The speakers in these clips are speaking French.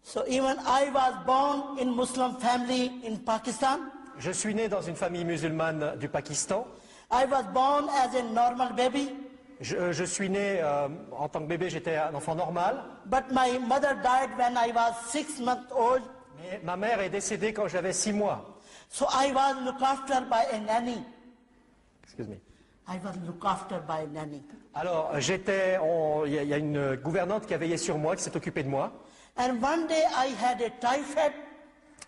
So even I was born in Muslim family in Pakistan. Je suis né dans une famille musulmane du Pakistan. I was born as a normal baby. Je suis né en tant que bébé, j'étais un enfant normal. But my mother died when I was 6 months old. Mais ma mère est décédée quand j'avais 6 mois. So I was looked after by a nanny. Excuse me. I was looked after by a nanny. Alors, il y a une gouvernante qui a veillé sur moi, qui s'est occupée de moi. And one day I had a typhoid.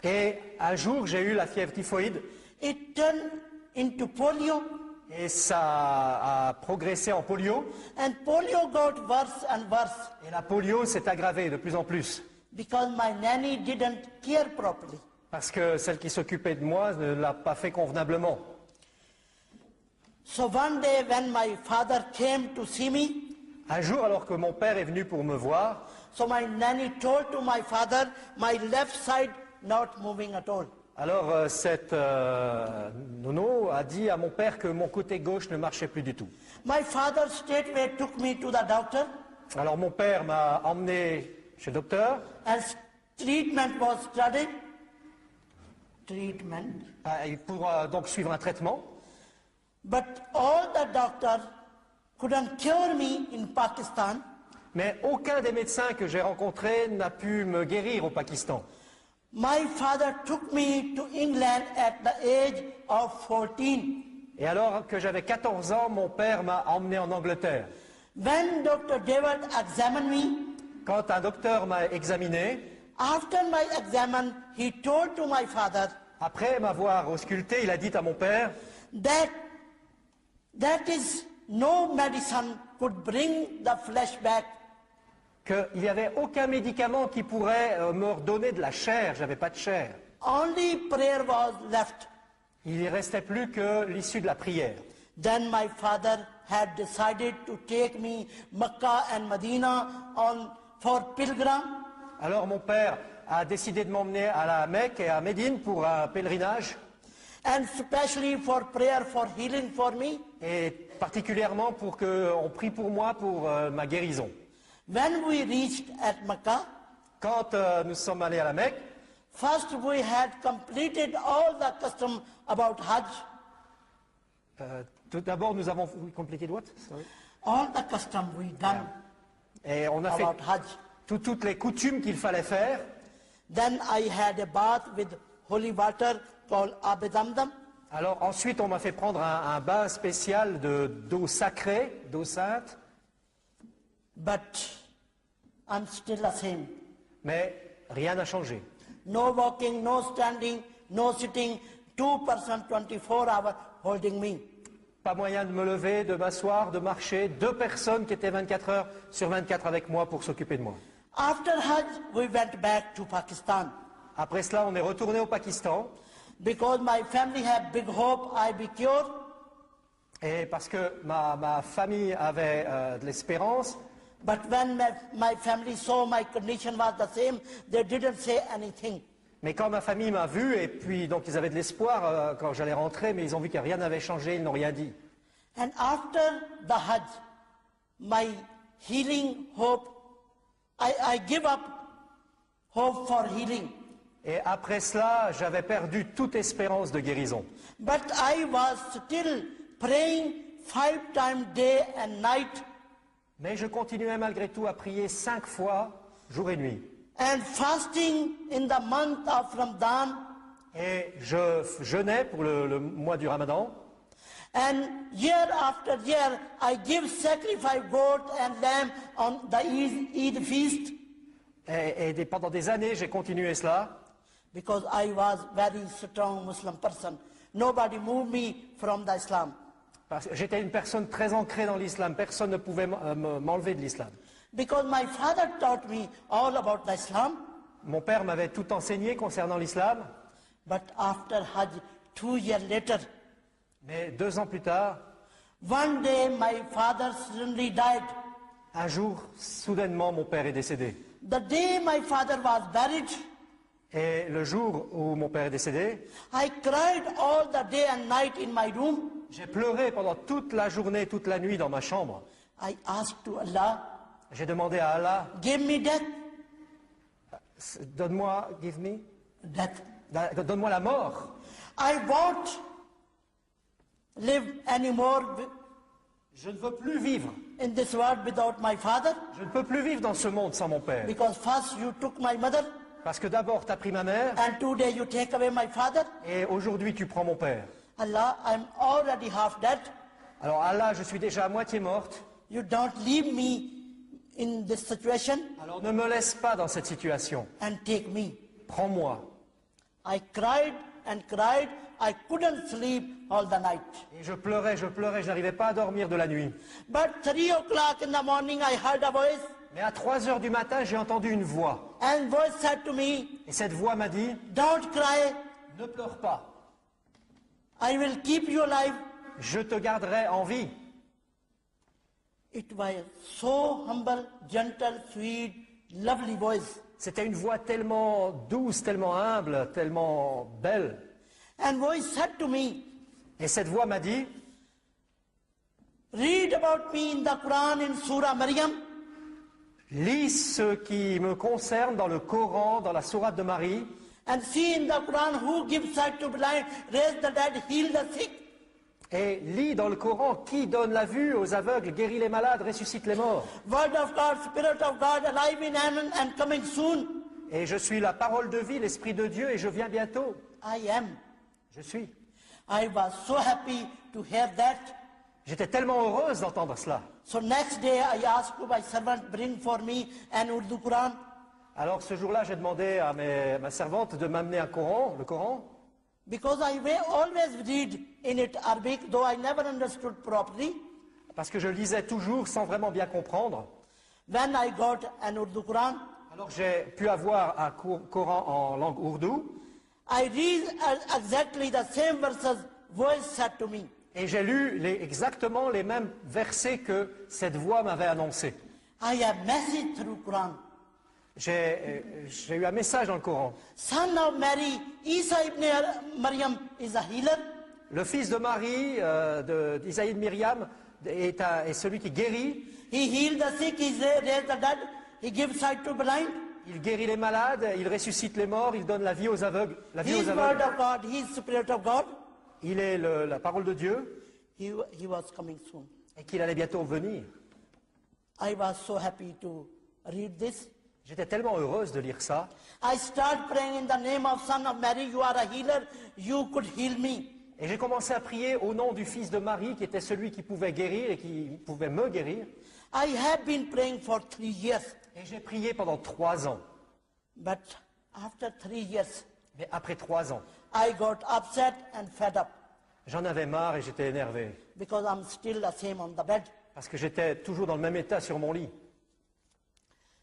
Et un jour, j'ai eu la fièvre typhoïde. It turned into polio. Et ça a progressé en polio. And polio got worse and worse. Et la polio s'est aggravée de plus en plus. Because my nanny didn't care properly. Parce que celle qui s'occupait de moi ne l'a pas fait convenablement. So one day when my father came to see me, Un jour, alors que mon père est venu pour me voir, so my nanny told to my father, my left side not moving at all. alors cette nono a dit à mon père que mon côté gauche ne marchait plus du tout. My father straightway took me to the doctor, Alors mon père m'a emmené chez le docteur and treatment was started. Treatment. pour donc suivre un traitement. But all the doctors couldn't cure me in Pakistan. Mais aucun des médecins que j'ai rencontrés n'a pu me guérir au Pakistan. My father took me to England at the age of 14. Et alors que j'avais 14 ans, mon père m'a emmené en Angleterre. When Dr. David examined me, Quand un docteur m'a examiné, after my exam, he told to my father après m'avoir ausculté, il a dit à mon père that is no medicine could bring the flesh back. qu'il n'y avait aucun médicament qui pourrait me redonner de la chair. J'avais pas de chair. Only prayer was left. Il ne restait plus que l'issue de la prière. Then my father had decided to take me Mecca and Medina for pilgrim. Alors mon père a décidé de m'emmener à la Mecque et à Médine pour un pèlerinage, And especially for prayer for healing for me. et particulièrement pour qu'on prie pour moi pour ma guérison. When we reached at Mecca, Quand nous sommes allés à la Mecque, first we had completed all the custom about Hajj. tout d'abord nous avons compliqué what? Sorry. All the custom we done Et on a fait about Hajj. toutes les coutumes qu'il fallait faire. Then I had a bath with holy water called Abedamdam. Alors ensuite on m'a fait prendre un bain spécial d'eau sacrée, d'eau sainte, But I'm still the same. mais rien n'a changé. No walking, no standing, no sitting. 2% 24 hours holding me. Pas moyen de me lever, de m'asseoir, de marcher. 2 personnes qui étaient 24 heures sur 24 avec moi pour s'occuper de moi. After Hajj, we went back to Pakistan. Après cela, on est retourné au Pakistan. Because my family had big hope I be cured. Et parce que ma famille avait de l'espérance. But when my family saw my condition was the same, they didn't say anything. Mais quand ma famille m'a vu, et puis donc ils avaient de l'espoir quand j'allais rentrer, mais ils ont vu que rien n'avait changé, ils n'ont rien dit. And after the Hajj, my healing hope, I give up hope for healing. Et après cela, j'avais perdu toute espérance de guérison. But I was still praying 5 times day and night. Mais je continuais malgré tout à prier 5 fois, jour et nuit. And fasting in the month of Ramadan. Et je jeûnais pour le mois du Ramadan. And year after year, I give sacrifice goat and lamb on the Eid feast. Et pendant des années, j'ai continué cela. Because I was very strong Muslim person. Nobody moved me from the Islam. J'étais une personne très ancrée dans l'islam. Personne ne pouvait m'enlever de l'islam. Because my father taught me all about the Islam. Mon père m'avait tout enseigné concernant l'islam. But after Hajj, 2 years later, Mais 2 ans plus tard, one day my father suddenly died. un jour, soudainement, mon père est décédé. The day my father was buried, Et le jour où mon père est décédé, I cried all the day and night in my room. j'ai pleuré pendant toute la journée, toute la nuit dans ma chambre. I asked to Allah, J'ai demandé à Allah, give me death. Donne-moi, give me, death. donne-moi la mort. I won't live anymore Je ne veux plus vivre. in this world without my father, Je ne peux plus vivre dans ce monde sans mon père. because first you took my mother, Parce que d'abord, tu as pris ma mère, and today you take away my father. et aujourd'hui, tu prends mon père. Allah, I'm already half dead. Alors Allah, je suis déjà à moitié morte. You don't leave me in this situation Alors ne me laisse pas dans cette situation. and take me. Prends-moi. I cried and cried. I couldn't sleep all the night. Et je pleurais, je n'arrivais pas à dormir de la nuit. But 3 o'clock in the morning, I heard a voice, Mais à 3 heures du matin, j'ai entendu une voix. and voice said to me, Et cette voix m'a dit, "Don't cry. ne pleure pas. I will keep you alive." Je te garderai en vie. It was so humble, gentle, sweet, lovely voice. C'était une voix tellement douce, tellement humble, tellement belle. And voice said to me, Et cette voix m'a dit, "Read about me in the Quran in Surah Maryam." lis ce qui me concerne dans le Coran, dans la sourate de Marie, And see in the Quran who gives sight to blind, raise the dead, heal the sick. et lis dans le Coran qui donne la vue aux aveugles, guérit les malades, ressuscite les morts. Word of God, Spirit of God, alive in heaven and coming soon. Et je suis la parole de vie, l'Esprit de Dieu, et je viens bientôt. I am. Je suis. I was so happy to hear that. J'étais tellement heureuse d'entendre cela. So next day I asked to my servant, bring for me an Urdu Quran. Alors ce jour-là, j'ai demandé à ma servante de m'amener un Coran, le Coran, Because I will always read in it Arabic, though I never understood properly. parce que je lisais toujours sans vraiment bien comprendre. When I got an Urdu Quran, Alors j'ai pu avoir un Coran en langue ourdou, I read exactly the same verses voice said to me. et j'ai lu exactement les mêmes versets que cette voix m'avait annoncés. I have message through Quran. J'ai eu un message dans le Coran. Son of Mary, Isa ibn Maryam is a healer. Le fils de Marie, d'Isaïe de Myriam, est celui qui guérit. He healed the sick, he raised the dead, he gives sight to blind. Il guérit les malades, il ressuscite les morts, il donne la vie aux aveugles. La vie He is aux word aveugles. of God, he is Spirit of God. Il est la parole de Dieu He was coming soon. et qu'il allait bientôt venir. I was so happy to read this. J'étais tellement heureuse de lire ça. I start praying in the name of Son of Mary, you are a healer, you could heal me. Et j'ai commencé à prier au nom du fils de Marie, qui était celui qui pouvait guérir et qui pouvait me guérir. I have been praying for 3 years, Et j'ai prié pendant 3 ans. but after 3 years, Mais après 3 ans, I got upset and fed up j'en avais marre et j'étais énervé. because I'm still the same on the bed. Parce que j'étais toujours dans le même état sur mon lit.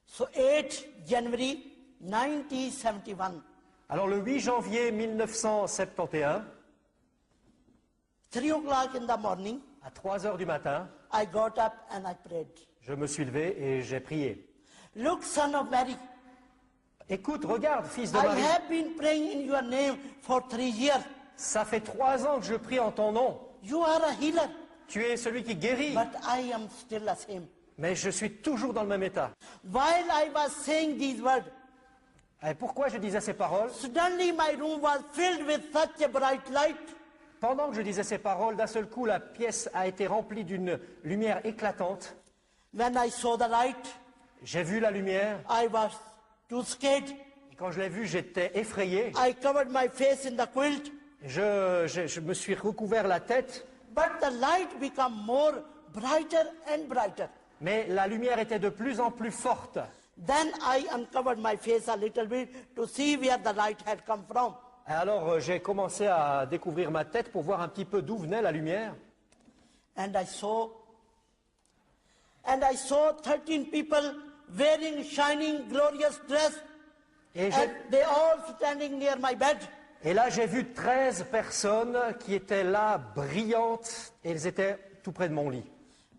So 8 January 1971, Alors le 8 janvier 1971, 3 o'clock in the morning, à 3 heures du matin, I got up and I prayed. je me suis levé et j'ai prié. Look, Son of Mary, Écoute, regarde, fils de I Marie, have been praying in your name for 3 years. ça fait 3 ans que je prie en ton nom. You are a healer, Tu es celui qui guérit, but I am still the same. mais je suis toujours dans le même état. While I was saying these words, Et pourquoi je disais ces paroles? suddenly my room was filled with such a bright light. Pendant que je disais ces paroles, d'un seul coup, la pièce a été remplie d'une lumière éclatante. When I saw the light, J'ai vu la lumière, I was too scared. et quand je l'ai vue, j'étais effrayé. I covered my face in the quilt, Je me suis recouvert la tête, but the light became more brighter and brighter. mais la lumière était de plus en plus forte. Then I uncovered my face a little bit to see where the light had come from. Et alors j'ai commencé à découvrir ma tête pour voir un petit peu d'où venait la lumière. And I saw 13 people wearing shining, glorious dress, Et, and they all standing near my bed. et là j'ai vu 13 personnes qui étaient là, brillantes, et elles étaient tout près de mon lit.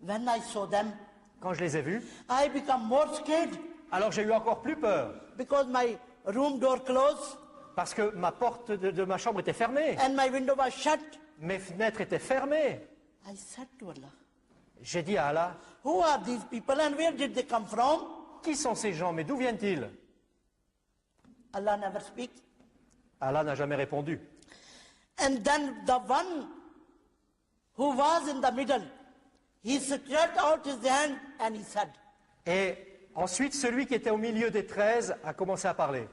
When I saw them, Quand je les ai vues, I became more scared alors j'ai eu encore plus peur, because my room door closed parce que ma porte de ma chambre était fermée, and my window was shut. mes fenêtres étaient fermées. I said to Allah, J'ai dit à Allah, who are these people and where did they come from? qui sont ces gens, mais d'où viennent-ils? Allah never speaks. Allah n'a jamais répondu. And then the one who was in the middle, he stretched out his hand and he said, Et ensuite, celui qui était au milieu des 13 a commencé à parler.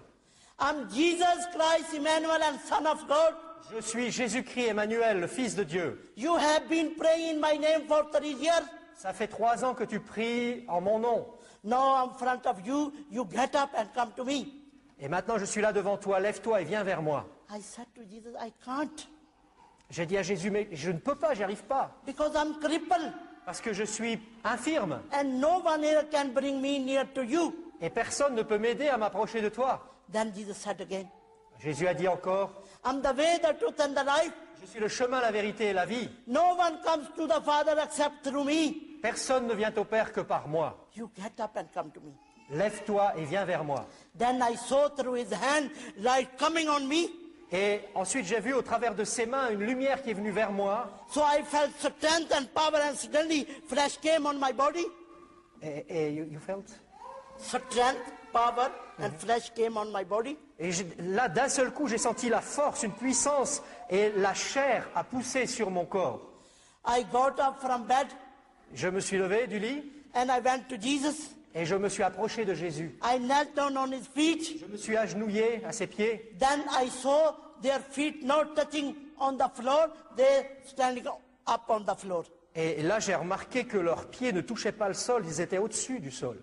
I'm Jesus Christ, Emmanuel, and Son of God. Je suis Jésus-Christ Emmanuel, le Fils de Dieu. You have been praying in my name for 3 years. Ça fait 3 ans que tu pries en mon nom. Now in front of you, you get up and come to me. Et maintenant, je suis là devant toi. Lève-toi et viens vers moi. I said to Jesus, I can't, J'ai dit à Jésus, mais je ne peux pas, j'y arrive pas. because I'm crippled, Parce que je suis infirme. and no one here can bring me near to you. Et personne ne peut m'aider à m'approcher de toi. Then Jesus said again, Jésus a dit encore, I'm the way, the truth, and the life. je suis le chemin, la vérité et la vie. No one comes to the Father except through me. Personne ne vient au Père que par moi. You get up and come to me. Lève-toi et viens vers moi. Then I saw through his hand light coming on me. Et ensuite, j'ai vu au travers de ses mains une lumière qui est venue vers moi. So I felt strength and power, and suddenly flesh came on my body. Et you felt? Strength, power, and flesh came on my body. Et là, d'un seul coup, j'ai senti la force, une puissance, et la chair a poussé sur mon corps. I got up from bed Je me suis levé du lit and I went to Jesus. et je me suis approché de Jésus. I knelt down on his feet. Je me suis agenouillé à ses pieds. Then I saw their feet not touching on the floor, they standing up on the floor. Et là, j'ai remarqué que leurs pieds ne touchaient pas le sol, ils étaient au-dessus du sol.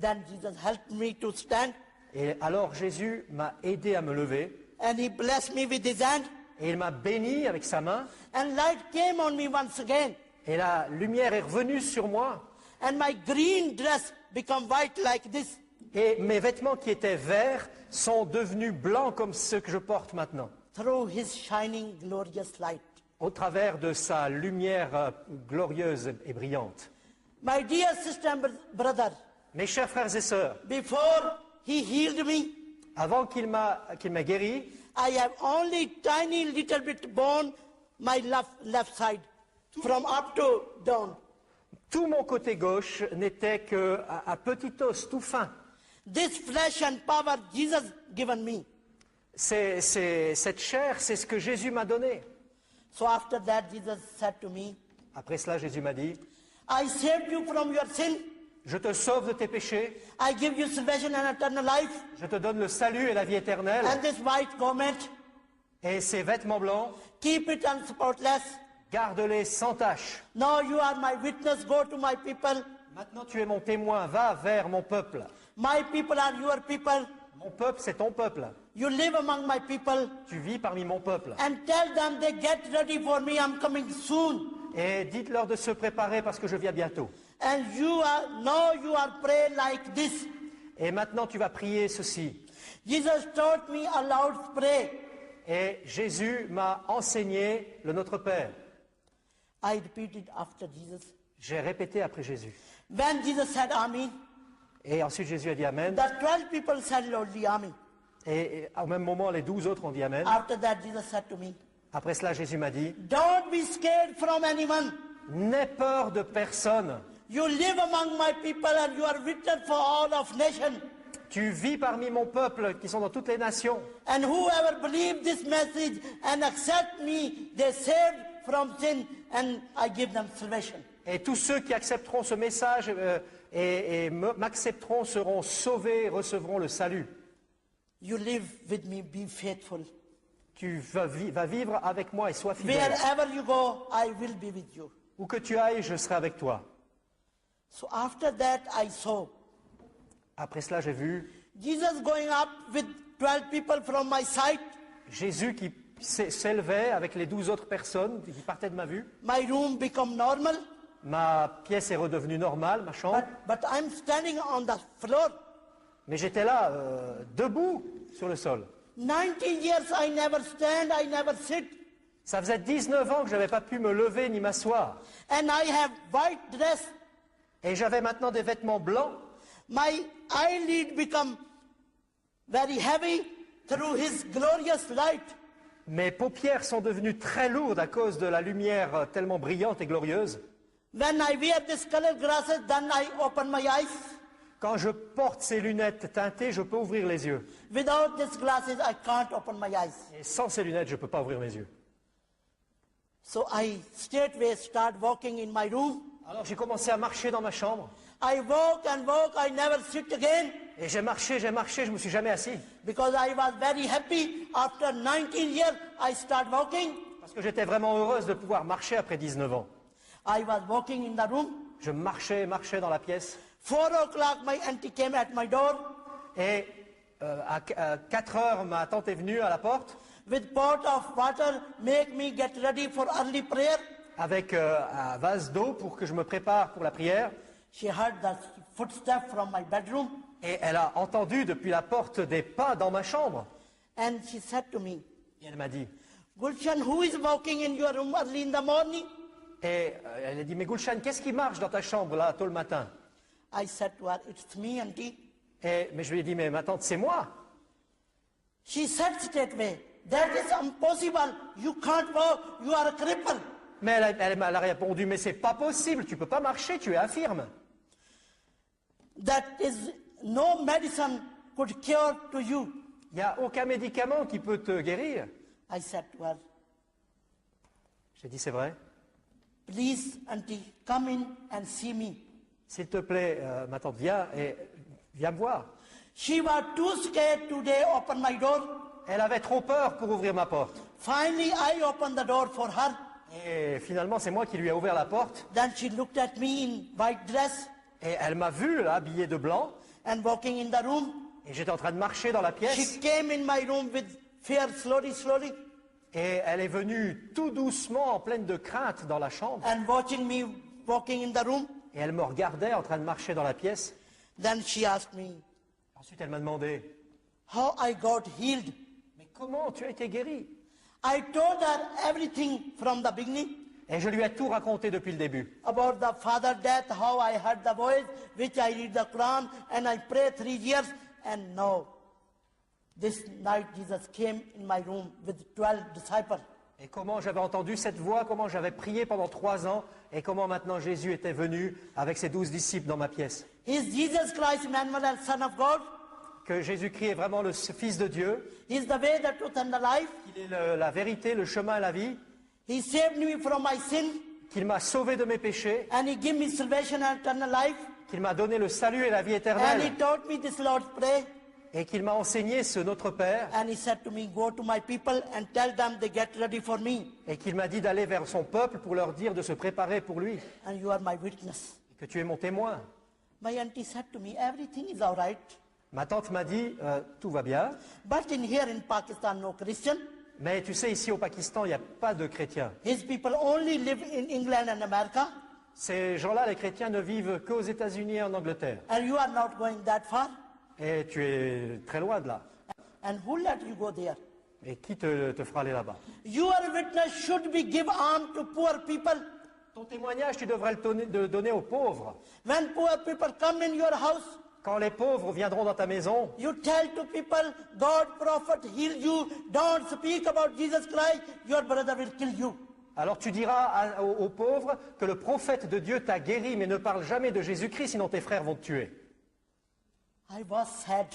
Then Jesus helped me to stand, Et alors Jésus m'a aidé à me lever, and he blessed me with his hand, et il m'a béni avec sa main, and light came on me once again, et la lumière est revenue sur moi, and my green dress become white like this. et mes vêtements qui étaient verts sont devenus blancs comme ceux que je porte maintenant, Through his shining, glorious light. au travers de sa lumière glorieuse et brillante. My dear sister and brother, Mes chers frères et sœurs, before he healed me, avant qu'il m'ait guéri, I have only tiny little bit bone my left side, from up to down. tout mon côté gauche n'était qu'un petit os tout fin. This flesh and power Jesus given me. Cette chair, c'est ce que Jésus m'a donné. So after that, Jesus said to me, Après cela, Jésus m'a dit, I saved you from your sin. je te sauve de tes péchés, I give you salvation and eternal life. je te donne le salut et la vie éternelle, And this white garment, et ces vêtements blancs, keep it unspotless. garde-les sans tache. Now you are my witness. Go to my people. Maintenant tu es mon témoin, va vers mon peuple. My people are your people. Mon peuple, c'est ton peuple. You live among my people. Tu vis parmi mon peuple. And tell them they get ready for me. I'm coming soon. Et dites-leur de se préparer parce que je viens bientôt. And you are praying like this. Et maintenant tu vas prier ceci. Jesus taught me a loud pray. Et Jésus m'a enseigné le Notre Père. I repeated after Jesus. J'ai répété après Jésus. When Jesus said Amen, Et ensuite Jésus a dit Amen. the 12 people said loudly Amen. Et au même moment, les 12 autres ont dit Amen. After that, Jesus said to me, Après cela, Jésus m'a dit, don't be scared from anyone. n'aie peur de personne. You live among my people and you are witness for all of nations. Tu vis parmi mon peuple qui sont dans toutes les nations. And whoever believe this message and accept me, they saved from sin and I give them salvation. Et tous ceux qui accepteront ce message et m'accepteront seront sauvés, recevront le salut. You live with me, be faithful. Tu vas vivre avec moi et sois fidèle. Wherever you go, I will be with you. Où que tu ailles, je serai avec toi. So after that, I saw Après cela, j'ai vu Jesus going up with 12 people from my sight. Jésus qui s'élevait avec les 12 autres personnes qui partaient de ma vue. My room become normal, Ma pièce est redevenue normale, ma chambre. but I'm standing on the floor. Mais j'étais là, debout sur le sol. 19 years I never stand, I never sit. Ça faisait 19 ans que je n'avais pas pu me lever ni m'asseoir. And I have white dress. Et j'avais maintenant des vêtements blancs. My eyelid become very heavy through his glorious light. Mes paupières sont devenues très lourdes à cause de la lumière tellement brillante et glorieuse. When I wear this colored glasses, then I open my eyes. Quand je porte ces lunettes teintées, je peux ouvrir les yeux. Without these glasses, I can't open my eyes. Et sans ces lunettes, je ne peux pas ouvrir mes yeux. So I straightway start walking in my room. Alors j'ai commencé à marcher dans ma chambre. I walk and walk, I never sit again Et j'ai marché, je ne me suis jamais assis. because I was very happy. After 19 years, I start walking. Parce que j'étais vraiment heureuse de pouvoir marcher après 19 ans. I was walking in the room. Je marchais dans la pièce. 4 o'clock, my auntie came at my door Et à 4 heures, ma tante est venue à la porte with pot of water, make me get ready for early prayer. avec un vase d'eau pour que je me prépare pour la prière. She heard the footsteps from my bedroom Et elle a entendu depuis la porte des pas dans ma chambre. and she said to me, Et elle m'a dit, Gulshan, who is walking in your room early in the morning? et elle a dit, mais Gulshan, qu'est-ce qui marche dans ta chambre là, tôt le matin? I said to her, it's me, auntie. Mais je lui ai dit, mais ma tante, c'est moi. She said straightway, that is impossible. You can't walk. You are a cripple. Mais elle m'a répondu, mais c'est pas possible, tu peux pas marcher, tu es infirme. That is no medicine could cure to you. Il n'y a aucun médicament qui peut te guérir. I said to her, J'ai dit, c'est vrai. please, auntie, come in and see me. S'il te plaît, ma tante, viens me voir. She was too scared today open my door. Elle avait trop peur pour ouvrir ma porte. Finally, I opened the door for her. Et finalement, c'est moi qui lui ai ouvert la porte. Then she looked at me in white dress Et elle m'a vu, là, habillée de blanc. and walking in the room. Et j'étais en train de marcher dans la pièce. She came in my room with fear slowly, slowly, Et elle est venue tout doucement, en pleine de crainte, dans la chambre. and watching me walking in the room. Et elle me regardait en train de marcher dans la pièce. Then she asked me, Ensuite, elle m'a demandé, how I got healed. mais comment tu as été guéri? I told her everything from the beginning Et je lui ai tout raconté depuis le début. about the father death, how I heard the voice, which I read the Quran, and I prayed 3 years, and now, this night Jesus came in my room with 12 disciples. Et comment j'avais entendu cette voix, comment j'avais prié pendant 3 ans, et comment maintenant Jésus était venu avec ses 12 disciples dans ma pièce. He is Jesus Christ, Emmanuel, Son of God. Que Jésus-Christ est vraiment le Fils de Dieu, He is the way, the truth, and the life. qu'il est la vérité, le chemin et la vie, He saved me from my sin, qu'il m'a sauvé de mes péchés, and He gave me salvation and eternal life. qu'il m'a donné le salut et la vie And He éternelle, taught me this Lord's Prayer. et qu'il m'a enseigné ce Notre Père, And He said to me, go to my people and tell them they get ready for me. et qu'il m'a dit d'aller vers son peuple pour leur dire de se préparer pour lui, And you are my witness. et que tu es mon témoin. My auntie said to me, everything is all right. Ma tante m'a dit, tout va bien, But in here in Pakistan, no Christian. mais tu sais, ici au Pakistan, il n'y a pas de chrétiens. His people only live in England and America. Ces gens-là, les chrétiens, ne vivent qu'aux États-Unis et en Angleterre. And you are not going that far. Et tu es très loin de là. And who let you go there? Et qui te fera aller là-bas? Your witness should be give alms to poor people. Ton témoignage, tu devrais le donner aux pauvres. When poor people come in your house, Quand les pauvres viendront dans ta maison, you tell to people, God prophet heal you. Don't speak about Jesus Christ. Your brother will kill you. alors tu diras aux pauvres que le prophète de Dieu t'a guéri, mais ne parle jamais de Jésus-Christ, sinon tes frères vont te tuer. I was sad.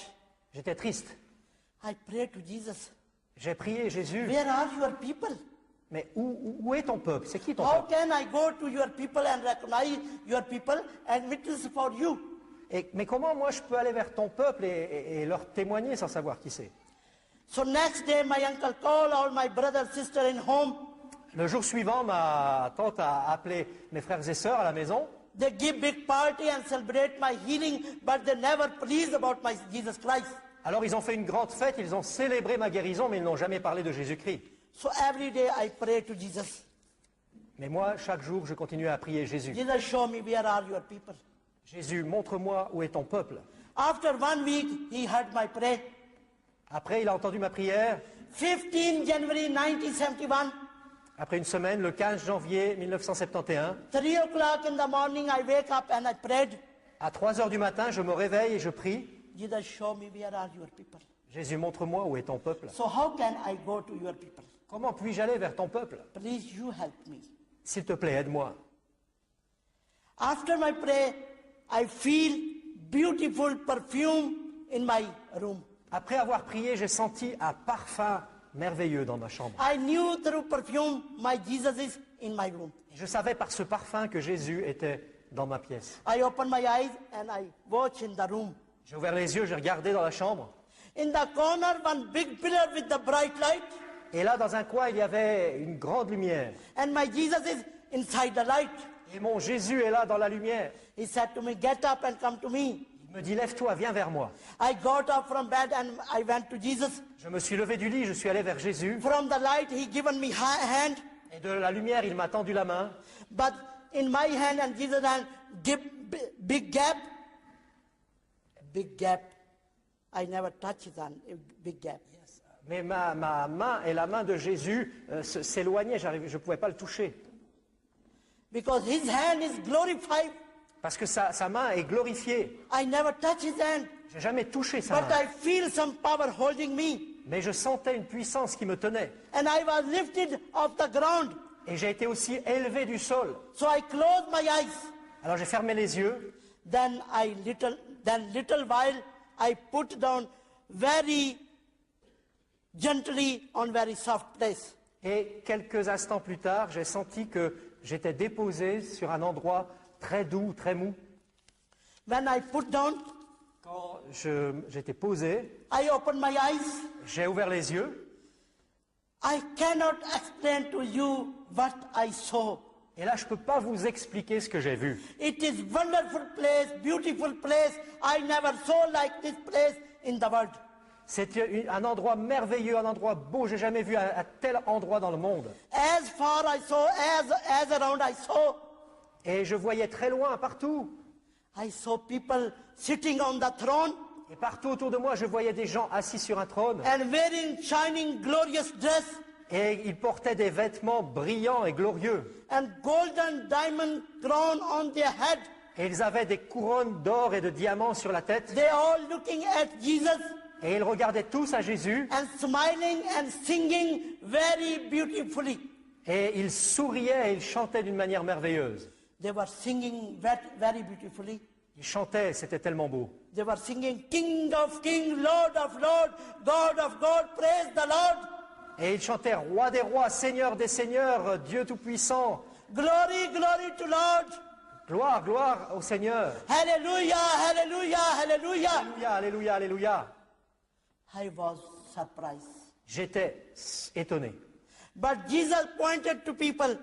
J'étais triste. I prayed to Jesus. J'ai prié Jésus, Where are your people? mais où est ton peuple? C'est qui ton How peuple? can I go to your people and recognize your people and witness for you? Mais comment moi je peux aller vers ton peuple et leur témoigner sans savoir qui c'est? So next day, my uncle called all my brother, sister in home. Le jour suivant, ma tante a appelé mes frères et sœurs à la maison. They give big party and celebrate my healing, but they never please about my Jesus Christ. Alors ils ont fait une grande fête, ils ont célébré ma guérison, mais ils n'ont jamais parlé de Jésus-Christ. So every day I pray to Jesus. Mais moi, chaque jour, je continue à prier Jésus. Jesus, show me where are your people. Jésus, montre-moi où est ton peuple. After 1 week, he heard my prayer. Après, il a entendu ma prière. 15 January 1971, Après une semaine, le 15 janvier 1971, 3 o'clock in the morning, I wake up and I prayed. à 3 heures du matin, je me réveille et je prie. Jesus, show me where are your people. Jésus, montre-moi où est ton peuple. So how can I go to your people? Comment puis-je aller vers ton peuple? Please, you help me. S'il te plaît, aide-moi. After my prayer, I feel beautiful perfume in my room. Après avoir prié, j'ai senti un parfum merveilleux dans ma chambre. I knew through perfume my Jesus is in my room. Je savais par ce parfum que Jésus était dans ma pièce. I opened my eyes and I watched in the room. J'ai ouvert les yeux, j'ai regardé dans la chambre. In the corner, one big pillar with the bright light, Et là, dans un coin, il y avait une grande lumière. and my Jesus is inside the light. Et mon Jésus est là dans la lumière. He said to me, get up and come to me. Il me dit, lève-toi, viens vers moi. I got up from bed and I went to Jesus. Je me suis levé du lit, je suis allé vers Jésus. From the light, he given me hand, Et de la lumière, il m'a tendu la main. but in my hand and Jesus' hand, big gap. Big gap. I never touch his hand, a big gap. Mais ma main et la main de Jésus s'éloignaient, je ne pouvais pas le toucher. Because his hand is glorified. Parce que sa main est glorifiée. I never touch his hand, Je n'ai jamais touché sa but main. I feel some power holding me. Mais je sentais une puissance qui me tenait. And I was lifted off the ground. Et j'ai été aussi élevé du sol. So I closed my eyes. Alors j'ai fermé les yeux. Then little while I put down very gently on very soft place. Et quelques instants plus tard, j'ai senti que j'étais déposé sur un endroit très doux, très mou. When I put down, Quand j'étais posé, I opened my eyes. j'ai ouvert les yeux. I cannot explain to you what I saw. Et là, je ne peux pas vous expliquer ce que j'ai vu. It is wonderful place, beautiful place. I never saw like this place in the world. C'est un endroit merveilleux, un endroit beau. J'ai jamais vu un tel endroit dans le monde. As far I saw, as around I saw, Et je voyais très loin, partout. I saw people sitting on the throne Et partout autour de moi, je voyais des gens assis sur un trône. and wearing shining glorious dress Et ils portaient des vêtements brillants et glorieux. and golden diamond crown on their head. Et ils avaient des couronnes d'or et de diamants sur la tête. They all looking at Jesus Et ils regardaient tous à Jésus. and smiling and singing very beautifully. Et ils souriaient et ils chantaient d'une manière merveilleuse. They were singing very beautifully. Ils chantaient, c'était tellement beau. They were singing, King of kings, Lord of lords, God of God, praise the Lord. Et ils chantaient Roi des rois, Seigneur des seigneurs, Dieu tout-puissant. Glory, glory to Lord. Gloire, gloire au Seigneur. Hallelujah, hallelujah, hallelujah. Alléluia, alléluia, alléluia. I was surprised. J'étais étonné. But Jesus pointed to people.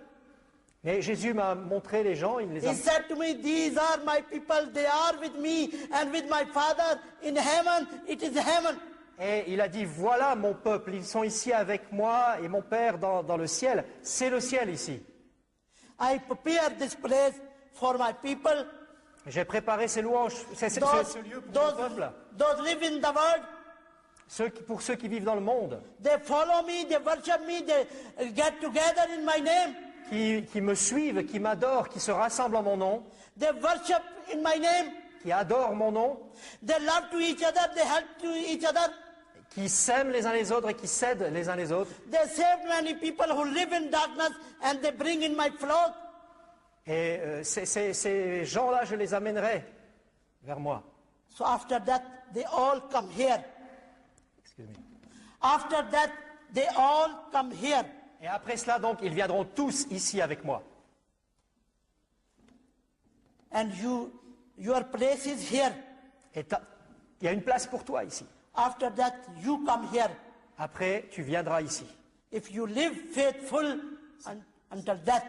Mais Jésus m'a montré les gens, il les a... He said to me, these are my people. They are with me and with my Father in heaven. It is heaven. Et il a dit, voilà mon peuple, ils sont ici avec moi et mon Père dans le ciel. C'est le ciel ici. I prepared this place for my people. J'ai préparé ces louanges, ce lieu pour mon peuple. Those live in the world. Pour ceux qui vivent dans le monde, They follow me, they worship me, they get together in my name. qui me suivent, qui m'adorent, qui se rassemblent en mon nom, They worship in my name. qui adorent mon nom, They love to each other, they help to each other. qui s'aiment les uns les autres et qui s'aident les uns les autres. They save many people who live in darkness and they bring in my flock. Et ces gens-là, je les amènerai vers moi. So after that, they all come here. Excuse-moi. After that, they all come here. Et après cela, donc, ils viendront tous ici avec moi. And your place is here. Et il y a une place pour toi ici. After that, you come here. Après, tu viendras ici. If you live faithful until death.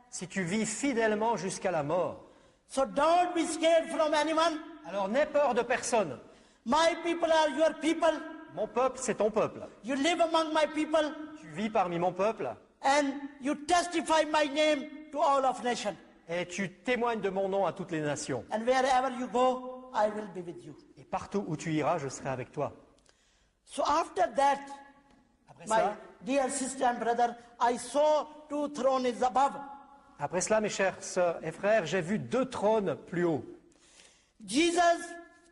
Si tu vis fidèlement jusqu'à la mort. So don't be scared from anyone. Alors n'aie peur de personne. My people are your people. Mon peuple, c'est ton peuple. You live among my people. Tu vis parmi mon peuple. And you testify my name to all of nations. Et tu témoignes de mon nom à toutes les nations. And wherever you go, I will be with you. Et partout où tu iras, je serai avec toi. So after that, Après my cela, dear sister and brother, I saw two thrones above. après cela, mes chères sœurs et frères, j'ai vu 2 trônes plus haut. Jesus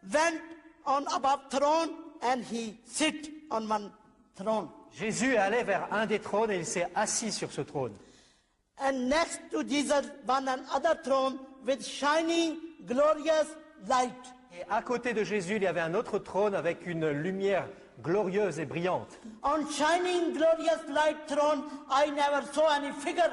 went on above throne and he sit on one throne. Jésus est allé vers un des trônes et il s'est assis sur ce trône. And next to Jesus, one another throne with shining, glorious light. Et à côté de Jésus, il y avait un autre trône avec une lumière glorieuse et brillante. On shining glorious light throne, I never saw any figure.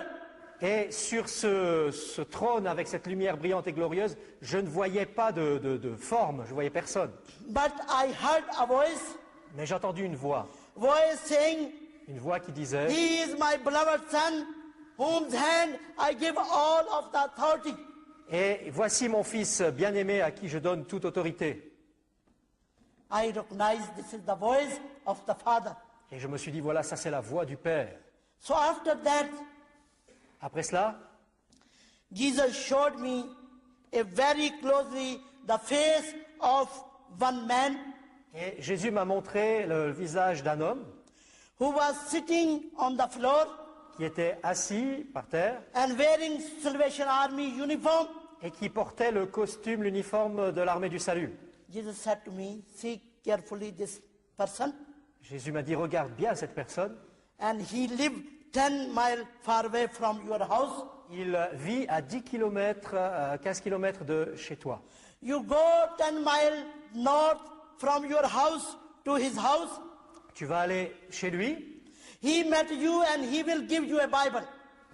Et sur ce trône avec cette lumière brillante et glorieuse, je ne voyais pas de forme, je ne voyais personne. But I heard a voice Mais j'ai entendu une voix saying, qui disait, He is my beloved son, whose hand I give all of the authority. et voici mon fils bien-aimé à qui je donne toute autorité. I recognize this is the voice of the Father. Et je me suis dit, voilà, ça c'est la voix du Père. So after that, Après cela, Jesus showed me very closely the face of one man et Jésus m'a montré le visage d'un homme who was sitting on the floor qui était assis par terre and wearing Salvation Army uniform. et qui portait le costume, l'uniforme de l'armée du salut. Jesus said to me, see carefully this person. Jésus m'a dit, regarde bien cette personne. And he lived 10 miles far away from your house. Il vit à 10 km, 15 km de chez toi. You go 10 miles north from your house to his house. Tu vas aller chez lui, He met you and he will give you a Bible.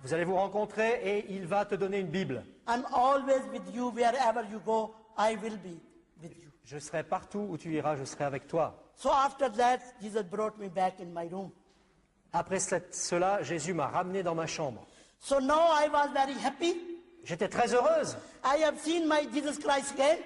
vous allez vous rencontrer et il va te donner une Bible. I'm always with you wherever you go. I will be with you. Je serai partout où tu iras, je serai avec toi. So after that, Jesus brought me back in my room. Après cela, Jésus m'a ramené dans ma chambre. So now I was very happy. J'étais très heureuse. I have seen my Jesus Christ again.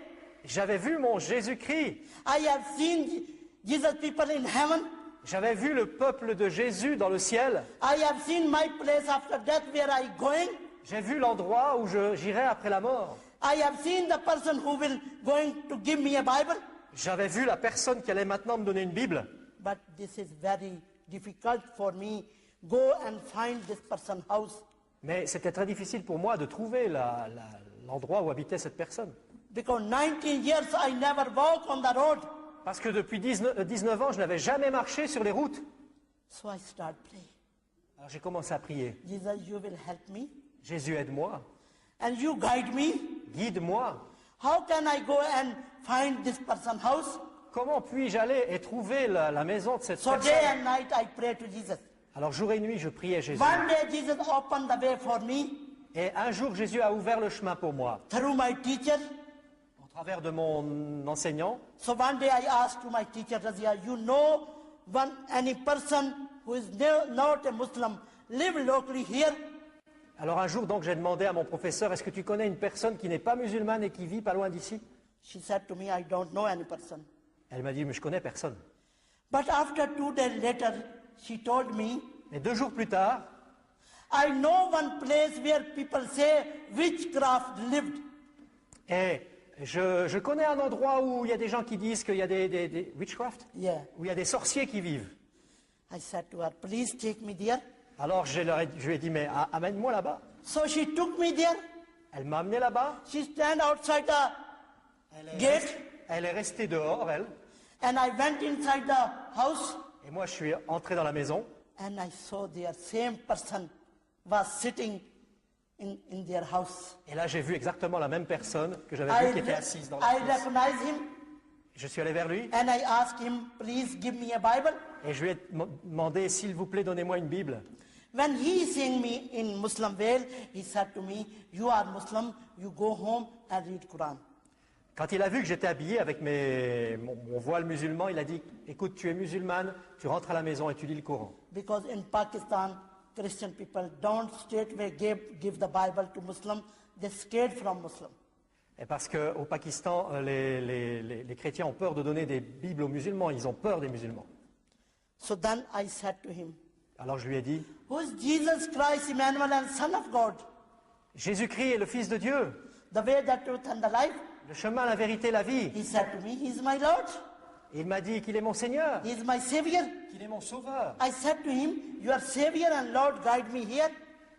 J'avais vu mon Jésus-Christ. I have seen Jesus people in heaven. J'avais vu le peuple de Jésus dans le ciel. I have seen my place after death where I going. J'ai vu l'endroit où j'irai après la mort. I have seen the person who will going to give me a Bible. J'avais vu la personne qui allait maintenant me donner une Bible. But this is very difficult for me. Go and find this person's house. Mais c'était très difficile pour moi de trouver l'endroit où habitait cette personne. Because 19 years I never walk on the road. Parce que depuis 19 ans, je n'avais jamais marché sur les routes. So I start praying. Alors j'ai commencé à prier. Jesus, you will help me. Jésus, aide-moi. And you guide me. Guide-moi. How can I go and find this person's house? Comment puis-je aller et trouver la maison de cette So day personne? and night I pray to Jesus. Alors jour et nuit, je priais Jésus. One day Jesus opened the way for me Et un jour, Jésus a ouvert le chemin pour moi, through my teacher. au travers de mon enseignant. So one day I asked to my teacher, Razia, you know any person who is not a Muslim live locally here? Alors un jour, donc, j'ai demandé à mon professeur, est-ce que tu connais une personne qui n'est pas musulmane et qui vit pas loin d'ici? She said to me, I don't know any person. Elle m'a dit, mais je connais personne. But after 2 days later, she told me, Mais 2 jours plus tard, I know one place where people say witchcraft lived. et je connais un endroit où il y a des gens qui disent qu'il y a des witchcraft, Yeah. où il y a des sorciers qui vivent. I said to her, please take me there. Alors je lui ai dit, mais amène-moi là-bas. So she took me there. Elle m'a amené là-bas. She stand outside the gate Elle est restée dehors, elle. and I went inside the house Et moi, je suis entré dans la maison. and I saw their same person was sitting in their house. Et là, j'ai vu exactement la même personne que j'avais I, vue qui était assise dans la I pièce. recognized him Je suis allé vers lui and I asked him, please give me a Bible. et je lui ai demandé, s'il vous plaît, donnez-moi une Bible. When he seeing me in Muslim veil, he said to me, you are Muslim, you go home and read Quran. Quand il a vu que j'étais habillé avec mon voile musulman, il a dit, écoute, tu es musulmane, tu rentres à la maison et tu lis le Coran. Because in Pakistan, Christian people don't straightway give the Bible to Muslim, they're scared from Muslim. Et parce qu'au Pakistan, les chrétiens ont peur de donner des Bibles aux musulmans, ils ont peur des musulmans. So then I said to him, Alors je lui ai dit, who is Jesus Christ, Emmanuel, and Son of God? Jésus-Christ est le Fils de Dieu, The way, the truth, and the life? le chemin, la vérité, la vie. He said to me, he is my Lord, Et il m'a dit qu'il est mon Seigneur, he is my Savior. qu'il est mon Sauveur. I said to him, your Savior and Lord guide me here.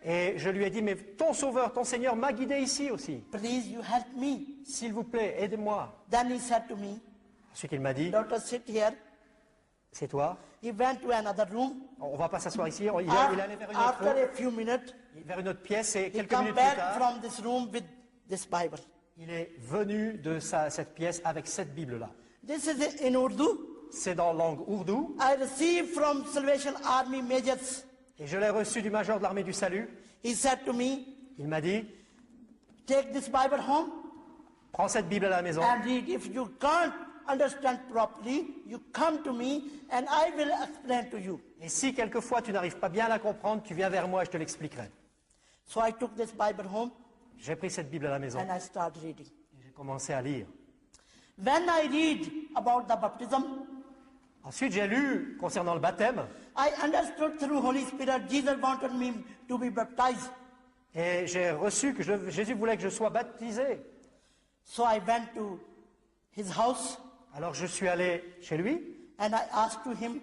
Et je lui ai dit, mais ton Sauveur, ton Seigneur m'a guidé ici aussi. Please, you help me. S'il vous plaît, aidez-moi. Then he said to me, Ensuite, il m'a dit, daughter, sit here. c'est toi. He went to another room. On va pas s'asseoir ici. Il est allé After a few minutes, vers une autre pièce et he quelques come minutes plus back tard, from this room with this Bible. Il est venu de cette pièce avec cette Bible-là. This is in Urdu. C'est dans la langue ourdou I received from Salvation Army majors. et je l'ai reçu du major de l'armée du salut. He said to me, Il m'a dit, take this Bible home prends cette Bible à la maison and read. If you can't understand properly, you come to me and I will explain to you. et si quelquefois tu n'arrives pas bien à la comprendre, tu viens vers moi et je te l'expliquerai. So I took this Bible home J'ai pris cette Bible à la maison and I started reading. et j'ai commencé à lire. When I read about the baptism, Ensuite, j'ai lu concernant le baptême I understood through Holy Spirit Jesus wanted me to be baptized. et j'ai reçu que Jésus voulait que je sois baptisé. So I went to his house Alors je suis allé chez lui and I asked to him,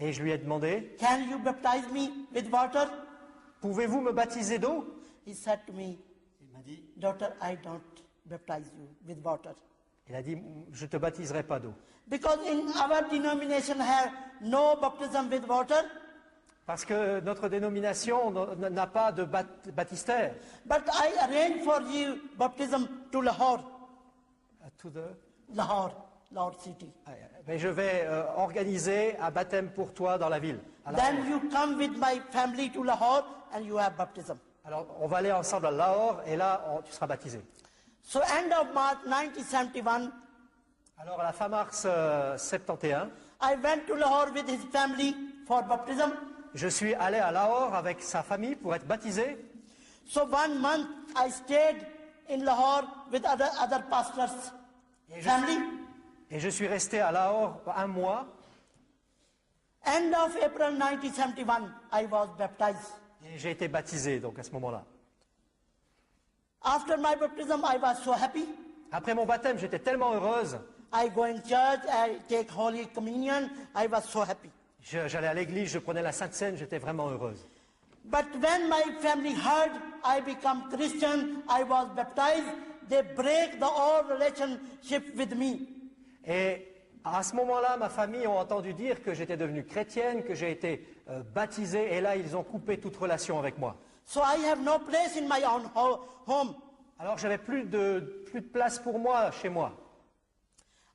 et je lui ai demandé, can you baptize me with water? pouvez-vous me baptiser d'eau? He said to me, Il m'a dit, daughter, I don't baptize you with water. il a dit, je ne te baptiserai pas d'eau. Because in our denomination have no baptism with water, Parce que notre dénomination n'a pas de baptistère. but I arrange for you baptism to Lahore, Lahore city. Mais je vais organiser un baptême pour toi dans la ville. à Lahore. Then you come with my family to Lahore and you have baptism. Alors on va aller ensemble à Lahore et là tu seras baptisé. So end of March 1971, Alors à la fin mars 71, I went to Lahore with his family for baptism. je suis allé à Lahore avec sa famille pour être baptisé. So 1 month I stayed in Lahore with other pastors' family. Et je suis resté à Lahore un mois. End of April 1971, I was baptized. Et j'ai été baptisé donc à ce moment-là. After my baptism, I was so happy. Après mon baptême, j'étais tellement heureuse. I go in church, I take Holy Communion. I was so happy. J'allais à l'église, je prenais la Sainte Seine, j'étais vraiment heureuse. But when my family heard I become Christian, I was baptized, they break the old relationship with me. Et à ce moment-là, ma famille a entendu dire que j'étais devenue chrétienne, que j'ai été baptisé, et là, ils ont coupé toute relation avec moi. So I have no place in my own home. Alors, j'avais plus de place pour moi chez moi.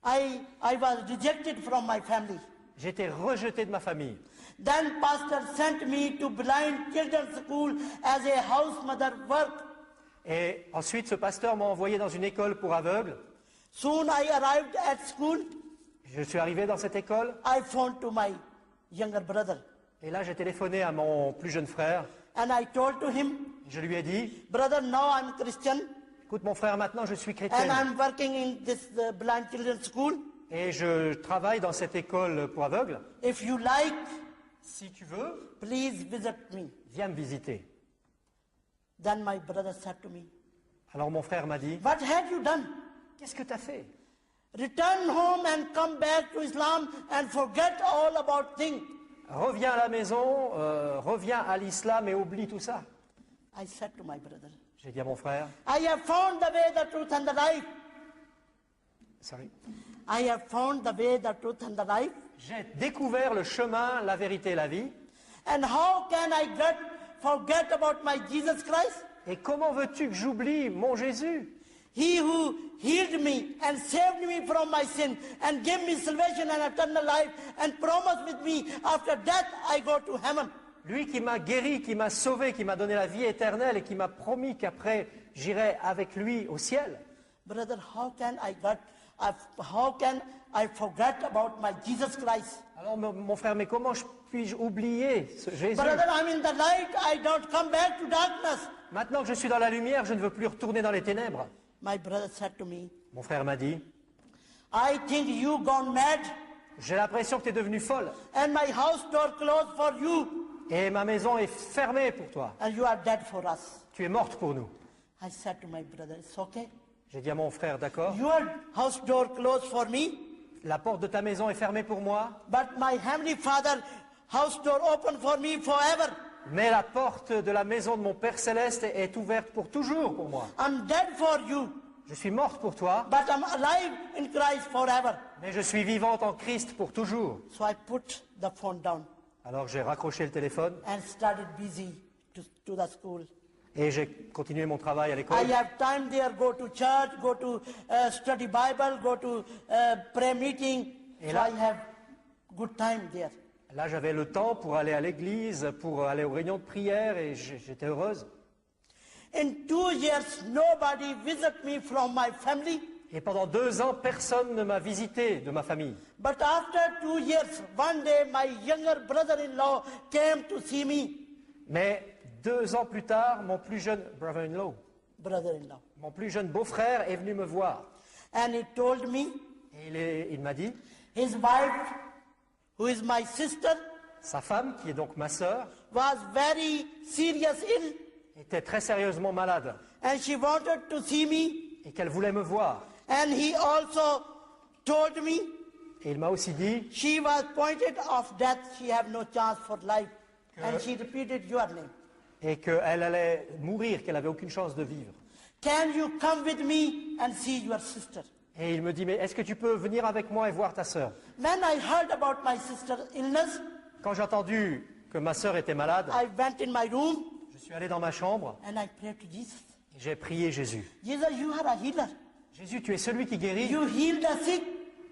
I was rejected from my family. J'étais rejeté de ma famille. Then pastor sent me to blind children's school as a house mother work. Et ensuite, ce pasteur m'a envoyé dans une école pour aveugles. Soon I arrived at school. Je suis arrivé dans cette école, I phoned to my younger brother et là, j'ai téléphoné à mon plus jeune frère. and I told to him, Je lui ai dit, brother, now I'm Christian écoute mon frère, maintenant je suis and chrétienne. I'm working in this blind children's school. Et je travaille dans cette école pour aveugles. If you like, Si tu veux, please visit me. viens me visiter. Then my brother said to me, Alors mon frère m'a dit, what had you done? qu'est-ce que tu as fait? Return home and come back to Islam and forget all about things. Reviens à la maison, reviens à l'islam et oublie tout ça. I said to my brother, J'ai dit à mon frère, I have found the way, the truth and the life. sorry. I have found the way, the truth and the life. J'ai découvert le chemin, la vérité et la vie. And how can I forget about my Jesus Christ? Et comment veux-tu que j'oublie mon Jésus? He who healed me and saved me from my sin and gave me salvation and eternal life and promised with me after death I go to heaven. Lui qui m'a guéri, qui m'a sauvé, qui m'a donné la vie éternelle et qui m'a promis qu'après j'irai avec lui au ciel. Brother, how can I forget about my Jesus Christ? Alors mon frère, mais comment puis-je oublier ce Jésus? Brother, I'm in the light, I don't come back to darkness. Maintenant que je suis dans la lumière, je ne veux plus retourner dans les ténèbres. My brother said to me, Mon frère m'a dit, I think you gone mad j'ai l'impression que tu es devenue folle and my house door closed for you et ma maison est fermée pour toi. and you are dead for us. Tu es morte pour nous. I said to my brother, it's okay. J'ai dit à mon frère, d'accord, Your house door closed for me, la porte de ta maison est fermée pour moi, but my heavenly Father house door open for me forever. mais la porte de la maison de mon Père Céleste est ouverte pour toujours pour moi. I'm dead for you, Je suis morte pour toi, but I'm alive in Christ forever. mais je suis vivante en Christ pour toujours. So I put the phone down Alors j'ai raccroché le téléphone and started busy to the school. Et j'ai continué mon travail à l'école. I have time there, go to church, go to study Bible, go to prayer meeting. Et So là- I have good time there. Là, j'avais le temps pour aller à l'église, pour aller aux réunions de prière et j'étais heureuse. In 2 years, nobody visit me from my family. Et pendant 2 ans, personne ne m'a visité de ma famille. But after 2 years, one day my younger brother-in-law came to see me. Mais 2 ans plus tard, mon plus jeune brother-in-law, Brother-in-law. mon plus jeune beau-frère est venu me voir. And he told me Et il m'a dit, his wife, who is my sister, sa femme, qui est donc ma sœur, was very serious ill. était très sérieusement malade And she wanted to see me. et qu'elle voulait me voir. And he also told me Et il m'a aussi dit she was pointed of death. She have no chance for life. And she repeated your name. et qu'elle allait mourir, qu'elle n'avait aucune chance de vivre. Can you come with me and see your sister? Et il me dit, mais est-ce que tu peux venir avec moi et voir ta sœur? When I heard about my sister's illness, Quand j'ai entendu que ma sœur était malade, I went in my room je suis allé dans ma chambre and I prayed to Jesus. et j'ai prié Jésus. Jesus, you are a healer. Jésus, tu es celui qui guérit, You heal the sick.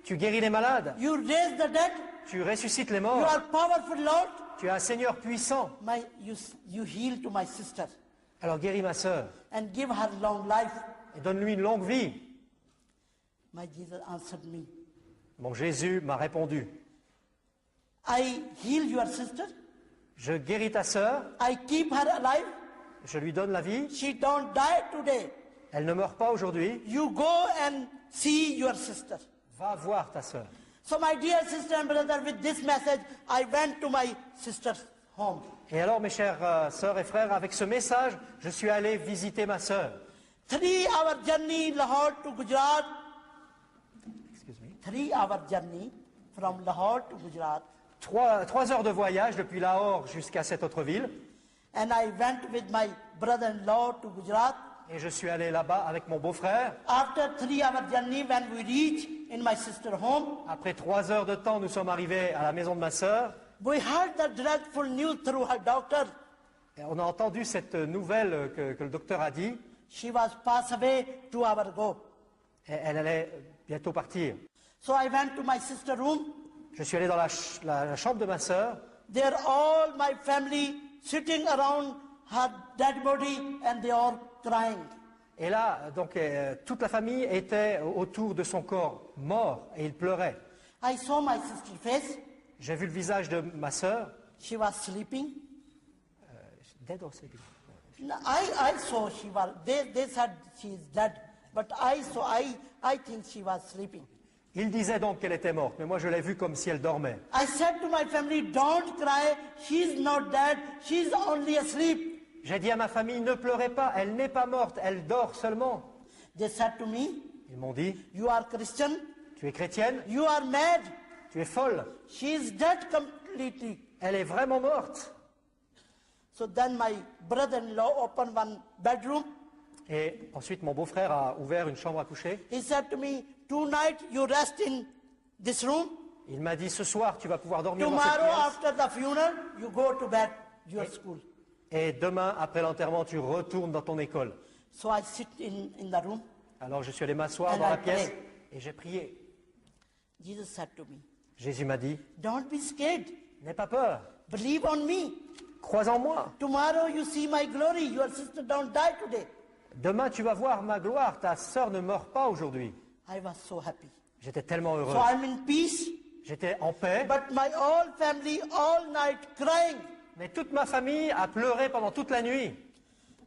tu guéris les malades, You raise the dead. tu ressuscites les You morts, are powerful, Lord. tu es un Seigneur puissant. You heal to my sister Alors guéris ma sœur and give her long life. et donne-lui une longue vie. My Jesus answered me. Mon Jésus m'a répondu, I heal your sister. je guéris ta sœur, I keep her alive. je lui donne la vie, She don't die today. elle ne meurt pas aujourd'hui, You go and see your sister. va voir ta sœur. So my dear sister and brother, with this message, I went to my sister's home. Et alors mes chères sœurs et frères, avec ce message, je suis allé visiter ma sœur. 3-hour journey Lahore to Gujarat. Excuse me. 3-hour journey from Lahore to Gujarat. 3 heures de voyage depuis Lahore jusqu'à cette autre ville. And I went with my brother-in-law to Gujarat. Et je suis allé là-bas avec mon beau-frère. After 3-hour journey, when we reach in my sister's home, Après 3 heures de temps, nous sommes arrivés à la maison de ma sœur. we heard the dreadful news through her doctor. Et on a entendu cette nouvelle que le docteur a dit. She was passed away 2 hours ago. Et elle allait bientôt partir. So I went to my sister's room. Je suis allé dans la chambre de ma sœur. There all my family sitting around her dead body and they are crying. Et là, donc, toute la famille était autour de son corps mort et il pleurait. I saw my sister's face. J'ai vu le visage de ma sœur. She was sleeping. Dead or sleeping? No, I saw she was, they said she is dead. But I saw, I think she was sleeping. Il disait donc qu'elle était morte, mais moi je l'ai vue comme si elle dormait. I said to my family, don't cry, she's not dead, she's only asleep. J'ai dit à ma famille, ne pleurez pas, elle n'est pas morte, elle dort seulement. They said to me, Ils m'ont dit, you are Christian, tu es chrétienne, you are mad, tu es folle, she's dead completely. elle est vraiment morte. So then my brother-in-law opened one bedroom. Et ensuite mon beau-frère a ouvert une chambre à coucher. He said to me, tonight you rest in this room. Il m'a dit, ce soir tu vas pouvoir dormir dans cette Tomorrow pièce. after the funeral, you go to bed, your school. Et demain, après l'enterrement, tu retournes dans ton école. So I sit in the room. Alors je suis allé m'asseoir And dans I la pièce pray. et j'ai prié. Jesus said to me, Jésus m'a dit, don't be scared. n'aie pas peur, Believe on me. crois en moi. Tomorrow you see my glory. Your sister don't die today. Demain, tu vas voir ma gloire, ta sœur ne meurt pas aujourd'hui. I was so happy. J'étais tellement heureux. So I'm in peace, J'étais en paix, but my whole family all night crying. mais toute ma famille a pleuré pendant toute la nuit.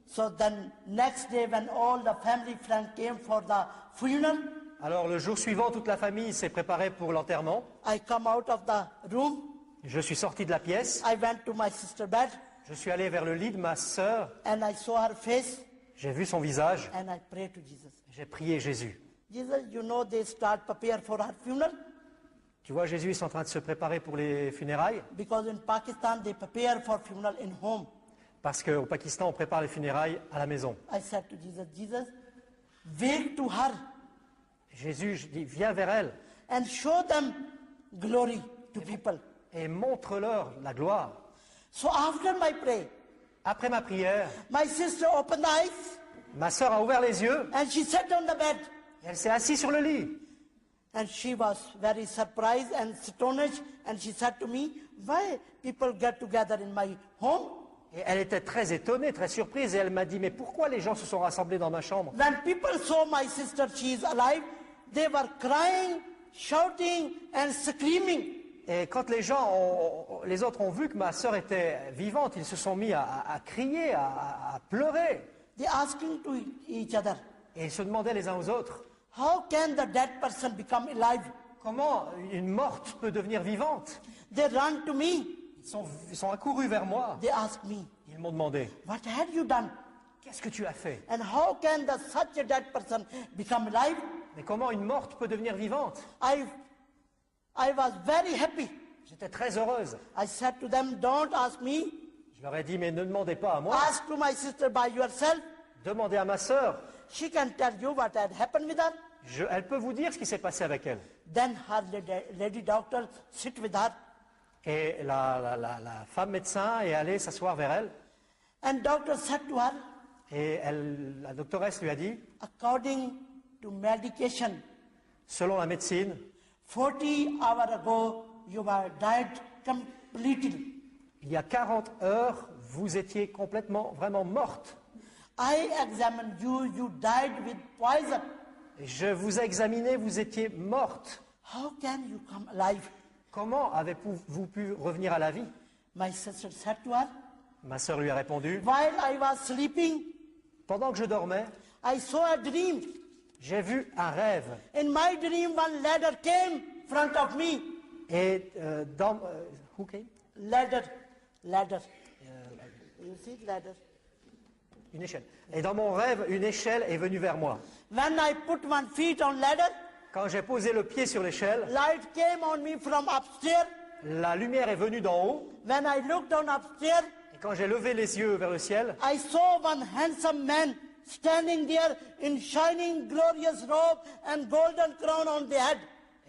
So then next day when all the family friends came for the funeral, Alors le jour suivant, toute la famille s'est préparée pour l'enterrement. I come out of the room. Je suis sorti de la pièce, I went to my sister's bed je suis allé vers le lit de ma sœur, and I saw her face j'ai vu son visage, and I prayed to Jesus. j'ai prié Jésus. Jesus, you know they start prepare for her funeral Tu vois, Jésus est en train de se préparer pour les funérailles, because in Pakistan they prepare for funeral in home. parce qu'au Pakistan, on prépare les funérailles à la maison. I said to Jesus, Jesus, wake to her Jésus, je dis, viens vers elle and show them glory to people. et montre-leur la gloire. So after my prayer, Après ma prière, my sister opened the eyes ma sœur a ouvert les yeux and she sat on the bed. et elle s'est assise sur le lit. And she was very surprised and astonished, and she said to me, why people get together in my home? Et elle était très étonnée, très surprise, et elle m'a dit, mais pourquoi les gens se sont rassemblés dans ma chambre? When people saw my sister, she is alive, they were crying, shouting, and screaming. Et quand les autres ont vu que ma sœur était vivante, ils se sont mis à crier, à pleurer. They asking to each other, Et ils se demandaient les uns aux autres, how can the dead person become alive? comment une morte peut devenir vivante? They run to me. Ils sont accourus vers moi. They ask me, Ils m'ont demandé, what had you done? qu'est-ce que tu as fait? And how can such a dead person become alive? Mais comment une morte peut devenir vivante? I was very happy. J'étais très heureuse. I said to them, don't ask me. Je leur ai dit, mais ne demandez pas à moi. Ask to my sister by yourself. Demandez à ma sœur. She can tell you what had happened with her. Elle peut vous dire ce qui s'est passé avec elle. Then her lady doctor sit with her. Et la femme médecin est allée s'asseoir vers elle. And doctor said to her, Et la doctoresse lui a dit, according to medication, selon la médecine, 40 hours ago, you were dead completely. il y a 40 heures, vous étiez complètement, vraiment morte. I examined you, you died with poison. Et je vous ai examiné, vous étiez morte. How can you come alive? Comment avez-vous pu revenir à la vie? My sister said to her, Ma sœur lui a répondu, while I was sleeping, pendant que je dormais, I saw a dream. j'ai vu un rêve. In my dream, one ladder came in front of me. Et who came? Ladder. You see, ladder. Une échelle. Et dans mon rêve, une échelle est venue vers moi. When I put one feet on ladder, Quand j'ai posé le pied sur l'échelle, light came on me from upstairs. la lumière est venue d'en haut. When I looked down upstairs, Et quand j'ai levé les yeux vers le ciel, I saw one handsome man standing there in shining, glorious robe and golden crown on the head.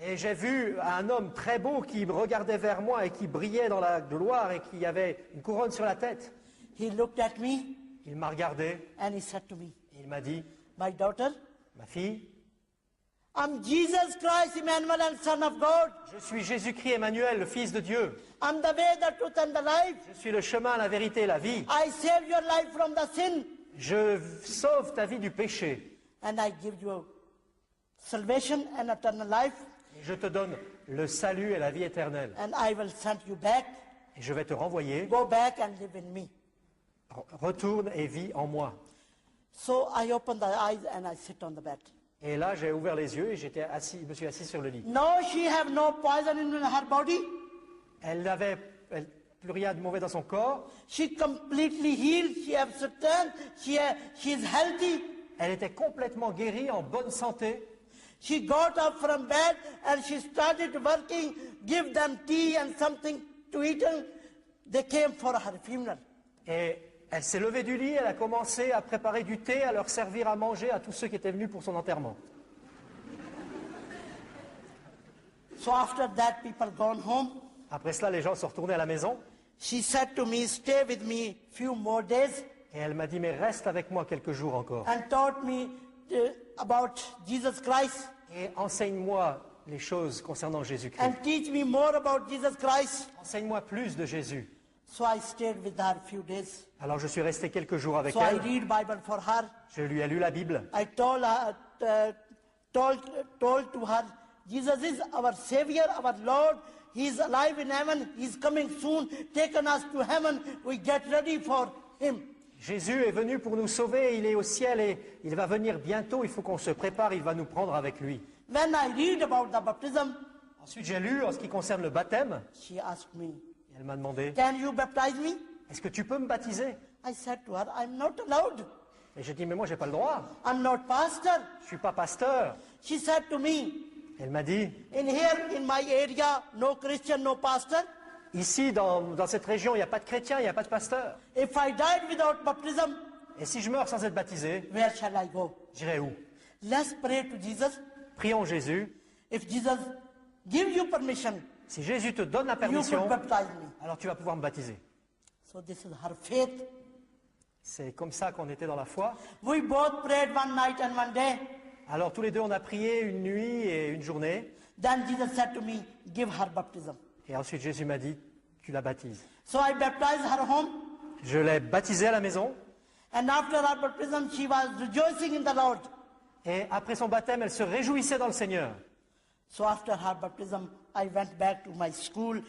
et j'ai vu un homme très beau qui me regardait vers moi et qui brillait dans la gloire et qui avait une couronne sur la tête. He looked at me Il m'a regardé and he said to me, et il m'a dit, my daughter, ma fille, I'm Jesus Christ, Emmanuel, and Son of God. je suis Jésus-Christ Emmanuel, le Fils de Dieu. I'm the way, the truth, and the life. Je suis le chemin, la vérité et la vie. I save your life from the sin, Je sauve ta vie du péché. and I give you salvation and eternal life, Et je te donne le salut et la vie éternelle. and I will send you back. Et je vais te renvoyer. Go back and live in me. Retourne et vis en moi. So I opened the eyes and I sit on the bed. Et là, j'ai ouvert les yeux et je me suis assis sur le lit. No, she have no poison in her body. Elle n'avait plus rien de mauvais dans son corps. She completely healed. She have strength. She is healthy. Elle était complètement guérie, en bonne santé. She got up from bed and she started working. Give them tea and something to eat. And they came for her funeral. Et elle s'est levée du lit, elle a commencé à préparer du thé, à leur servir à manger à tous ceux qui étaient venus pour son enterrement. So after that, people gone home. Après cela, les gens sont retournés à la maison. She said to me, stay with me few more days, Et elle m'a dit, mais reste avec moi quelques jours encore. and taught me about Jesus Christ Et enseigne-moi les choses concernant Jésus-Christ. and teach me more about Jesus Christ. Enseigne-moi plus de Jésus. So I stayed with her few days. Alors je suis resté quelques jours avec So I elle. read Bible for her. Je lui ai lu la Bible. I told to her, Jesus is our Savior, our Lord. He is alive in heaven. He is coming soon, taking us to heaven. We get ready for Him. Jésus est venu pour nous sauver, il est au ciel et il va venir bientôt, il faut qu'on se prépare, il va nous prendre avec lui. When I read about the baptism, Ensuite j'ai lu en ce qui concerne le baptême, she asked me, et elle m'a demandé, can you baptize me? est-ce que tu peux me baptiser? I said to her, I'm not allowed. Et j'ai dit, mais moi j'ai pas le droit, I'm not pastor. je suis pas pasteur. She said to me, Elle m'a dit, in here, in my area, no Christian, no pastor. ici dans cette région il n'y a pas de chrétien, il n'y a pas de pasteur. If I died without baptism, Et si je meurs sans être baptisé, where shall I go? j'irai où? Let's pray to Jesus. Prions Jésus. If Jesus give you permission, Si Jésus te donne la you permission, could baptize me. alors tu vas pouvoir me baptiser. So this is her faith. C'est comme ça qu'on était dans la foi. We both prayed one night and one day. Alors tous les deux, on a prié une nuit et une journée. Then Jesus said to me, give her baptism. Et ensuite, Jésus m'a dit, tu la baptises. So I baptized her home. Je l'ai baptisée à la maison. And after her baptism, she was rejoicing in the Lord. Et après son baptême, elle se réjouissait dans le Seigneur. So after her baptism, I went back to my school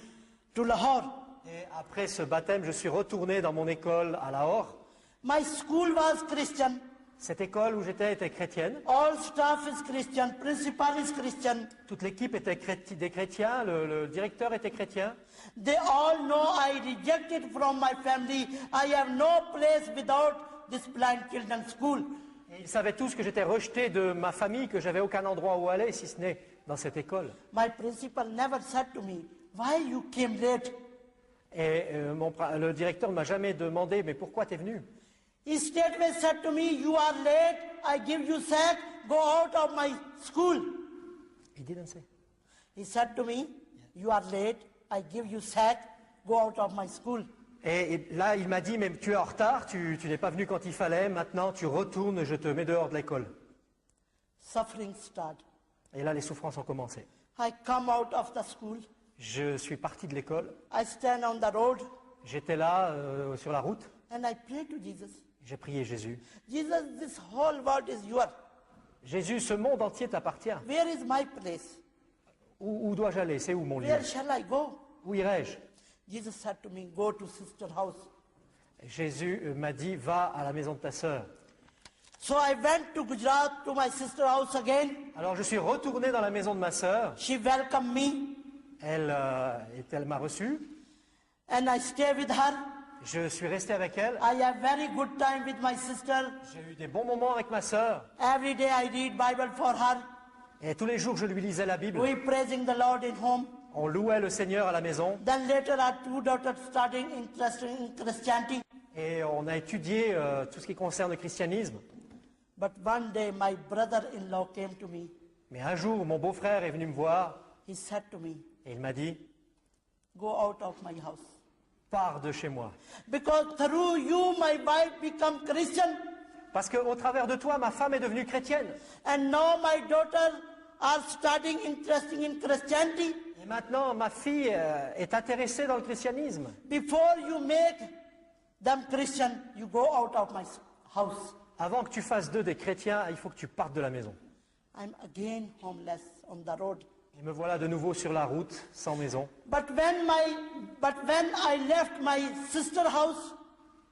to Lahore. Et après ce baptême, je suis retourné dans mon école à Lahore. My school was Christian. Cette école où j'étais était chrétienne. All staff is Christian. Principal is Christian. Toute l'équipe était des chrétiens. Le directeur était chrétien. They all know I rejected from my family. I have no place without this blind children's school. Et ils savaient tous que j'étais rejeté de ma famille, que j'avais aucun endroit où aller, si ce n'est dans cette école. My principal never said to me, why you came late? Et le directeur ne m'a jamais demandé, mais pourquoi tu es venu? He straightway said to me, you are late, I give you sack, go out of my school. He didn't say. He said to me, you are late, I give you sack, go out of my school. Et là, il m'a dit, mais tu es en retard, tu n'es pas venu quand il fallait, maintenant tu retournes, je te mets dehors de l'école. Suffering start. Et là, les souffrances ont commencé. I come out of the school. Je suis parti de l'école, I stand on the road j'étais là, sur la route, and I pray to Jesus. j'ai prié Jésus. Jesus, this whole world is yours. Jésus, ce monde entier t'appartient. Where is my place? Où dois-je aller? C'est où mon lieu? Where shall I go? Où irai-je? Jesus said to me, go to sister house. Jésus m'a dit, va à la maison de ta sœur. So I went to Gujarat to my sister house again. Alors je suis retourné dans la maison de ma sœur. She welcomed me Elle m'a reçu. and I stay with her. Je suis resté avec elle. I have very good time with my sister. J'ai eu des bons moments avec ma sœur. Every day I read Bible for her. Et tous les jours, je lui lisais la Bible. We praising the Lord in home. On louait le Seigneur à la maison. Then later our two daughters starting interested in Christianity. Et on a étudié tout ce qui concerne le christianisme. But one day my brother-in-law came to me. Mais un jour, mon beau-frère est venu me voir He said to me, et il m'a dit, go out of my house. pars de chez moi. Because through you my wife become Christian. Parce qu'au travers de toi, ma femme est devenue chrétienne. And now my daughters are starting interesting in Christianity. Et maintenant, ma fille est intéressée dans le christianisme. Before you make them Christian, you go out of my house. Avant que tu fasses d'eux des chrétiens, il faut que tu partes de la maison. I'm again homeless on the road. Et me voilà de nouveau sur la route, sans maison. But when I left my sister house,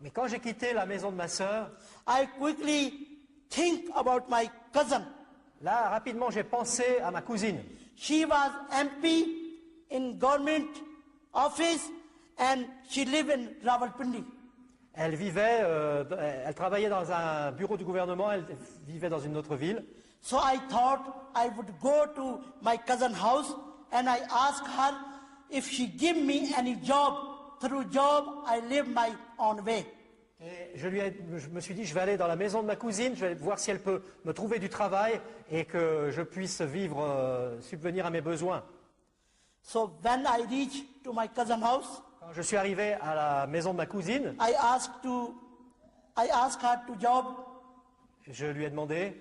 Mais quand j'ai quitté la maison de ma sœur, I quickly think about my cousin. là, rapidement, j'ai pensé à ma cousine. She was MP in government office and she lived in Rawalpindi. Elle elle travaillait dans un bureau du gouvernement, elle vivait dans une autre ville. So I thought I would go to my cousin's house and I asked her if she give me any job. Through job, I live my own way. Et je me suis dit, je vais aller dans la maison de ma cousine, je vais voir si elle peut me trouver du travail et que je puisse vivre, subvenir à mes besoins. So when I reached to my cousin's house, Quand je suis arrivé à la maison de ma cousine, I asked her to job. je lui ai demandé